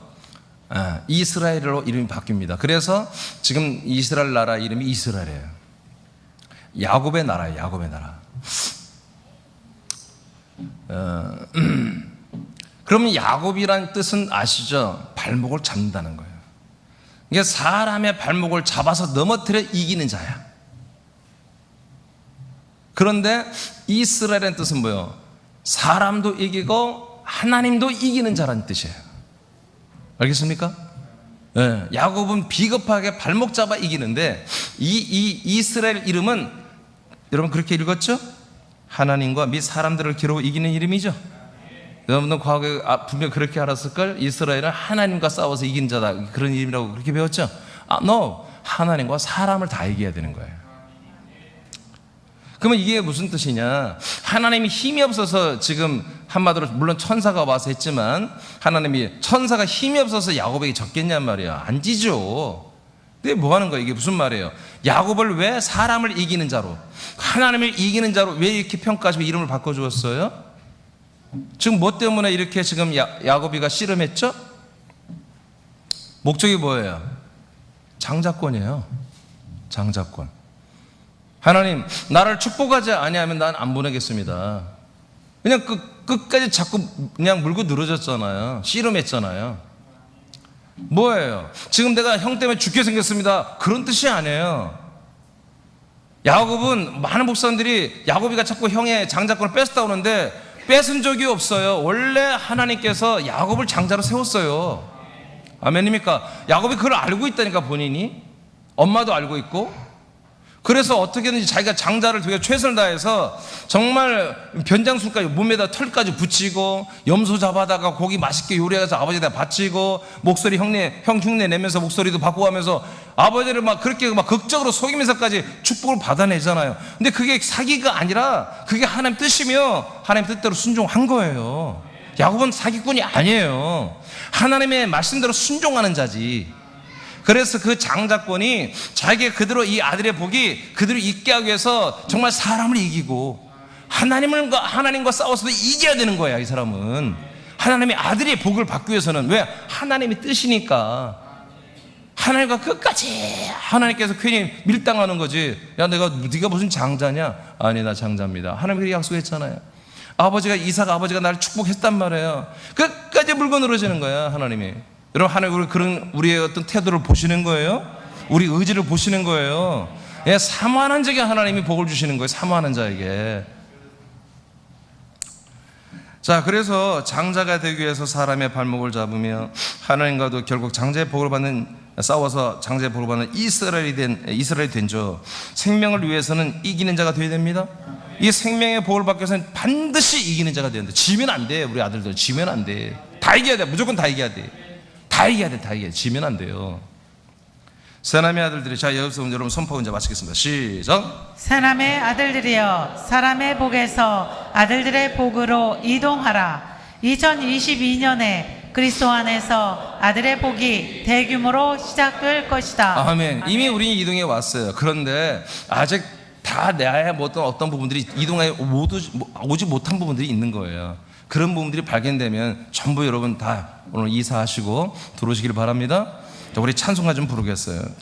이스라엘로 이름이 바뀝니다. 그래서 지금 이스라엘 나라 이름이 이스라엘이에요. 야곱의 나라예요. 야곱의 나라. 그러면 야곱이란 뜻은 아시죠? 발목을 잡는다는 거예요. 이게 사람의 발목을 잡아서 넘어뜨려 이기는 자야. 그런데 이스라엘의 뜻은 뭐예요? 사람도 이기고 하나님도 이기는 자라는 뜻이에요. 알겠습니까? 네, 야곱은 비겁하게 발목 잡아 이기는데 이 이스라엘 이름은 여러분 그렇게 읽었죠? 하나님과 및 사람들을 겨루어 이기는 이름이죠. 여러분들 과거에 분명 그렇게 알았을걸? 이스라엘은 하나님과 싸워서 이긴 자다, 그런 이름이라고 그렇게 배웠죠? no, 하나님과 사람을 다 이겨야 되는 거예요. 그러면 이게 무슨 뜻이냐? 하나님이 힘이 없어서 지금 한마디로 물론 천사가 와서 했지만 하나님이 천사가 힘이 없어서 야곱에게 졌겠냔 말이야. 안 지죠. 근데 뭐 하는 거예요? 이게 무슨 말이에요? 야곱을 왜 사람을 이기는 자로, 하나님을 이기는 자로 왜 이렇게 평가하시고 이름을 바꿔주었어요? 지금 뭐 때문에 이렇게 지금 야곱이가 씨름했죠? 목적이 뭐예요? 장자권이에요. 장자권. 하나님, 나를 축복하지 아니하면 난 안 보내겠습니다. 그냥 끝까지 자꾸 그냥 물고 늘어졌잖아요. 씨름했잖아요. 뭐예요? 지금 내가 형 때문에 죽게 생겼습니다, 그런 뜻이 아니에요. 야곱은 많은 목사님들이 야곱이가 자꾸 형의 장자권을 뺏었다 오는데 뺏은 적이 없어요. 원래 하나님께서 야곱을 장자로 세웠어요. 아멘입니까? 야곱이 그걸 알고 있다니까, 본인이. 엄마도 알고 있고. 그래서 어떻게든지 자기가 장자를 되게 최선을 다해서 정말 변장술까지 몸에다 털까지 붙이고 염소 잡아다가 고기 맛있게 요리해서 아버지에다 바치고 목소리 형 흉내 내면서 목소리도 바꿔가면서 아버지를 막 그렇게 막 극적으로 속이면서까지 축복을 받아내잖아요. 근데 그게 사기가 아니라 그게 하나님 뜻이며 하나님 뜻대로 순종한 거예요. 야곱은 사기꾼이 아니에요. 하나님의 말씀대로 순종하는 자지. 그래서 그 장자권이 자기가 그대로 이 아들의 복이 그대로 있게 하기 위해서 정말 사람을 이기고 하나님과 싸워서도 이겨야 되는 거야. 이 사람은 하나님의 아들의 복을 받기 위해서는, 왜? 하나님의 뜻이니까. 하나님과 끝까지 하나님께서 괜히 밀당하는 거지. 야, 네가 무슨 장자냐? 아니, 나 장자입니다. 하나님이 그렇게 약속했잖아요. 이삭 아버지가 나를 축복했단 말이에요. 끝까지 물고 늘어지는 거야, 하나님이. 여러분, 하나님 그런 우리의 어떤 태도를 보시는 거예요. 우리 의지를 보시는 거예요. 예, 사모하는 자에게 하나님이 복을 주시는 거예요. 사모하는 자에게. 자, 그래서 장자가 되기 위해서 사람의 발목을 잡으며 하나님과도 결국 장자의 복을 싸워서 장자의 복을 받는 이스라엘이 된저 생명을 위해서는 이기는 자가 되어야 됩니다. 이 생명의 복을 받기 위해서는 반드시 이기는 자가 되는데, 지면 안 돼. 우리 아들들 지면 안 돼. 다 이겨야 돼. 무조건 다 이겨야 돼. 다 이겨야 돼. 지면 안 돼요. 사람의 아들들이, 자, 여기서 여러분 선포 이제 마치겠습니다. 시작. 사람의 아들들이여, 사람의 복에서 아들들의 복으로 이동하라. 2022년에 그리스도 안에서 아들의 복이 대규모로 시작될 것이다. 아멘. 이미 우리는 이동해 왔어요. 그런데 아직 다 다 나의 어떤 부분들이 이동해 오지 못한 부분들이 있는 거예요. 그런 부분들이 발견되면 전부 여러분 다 오늘 이사하시고 들어오시길 바랍니다. 자, 우리 찬송가 좀 부르겠어요.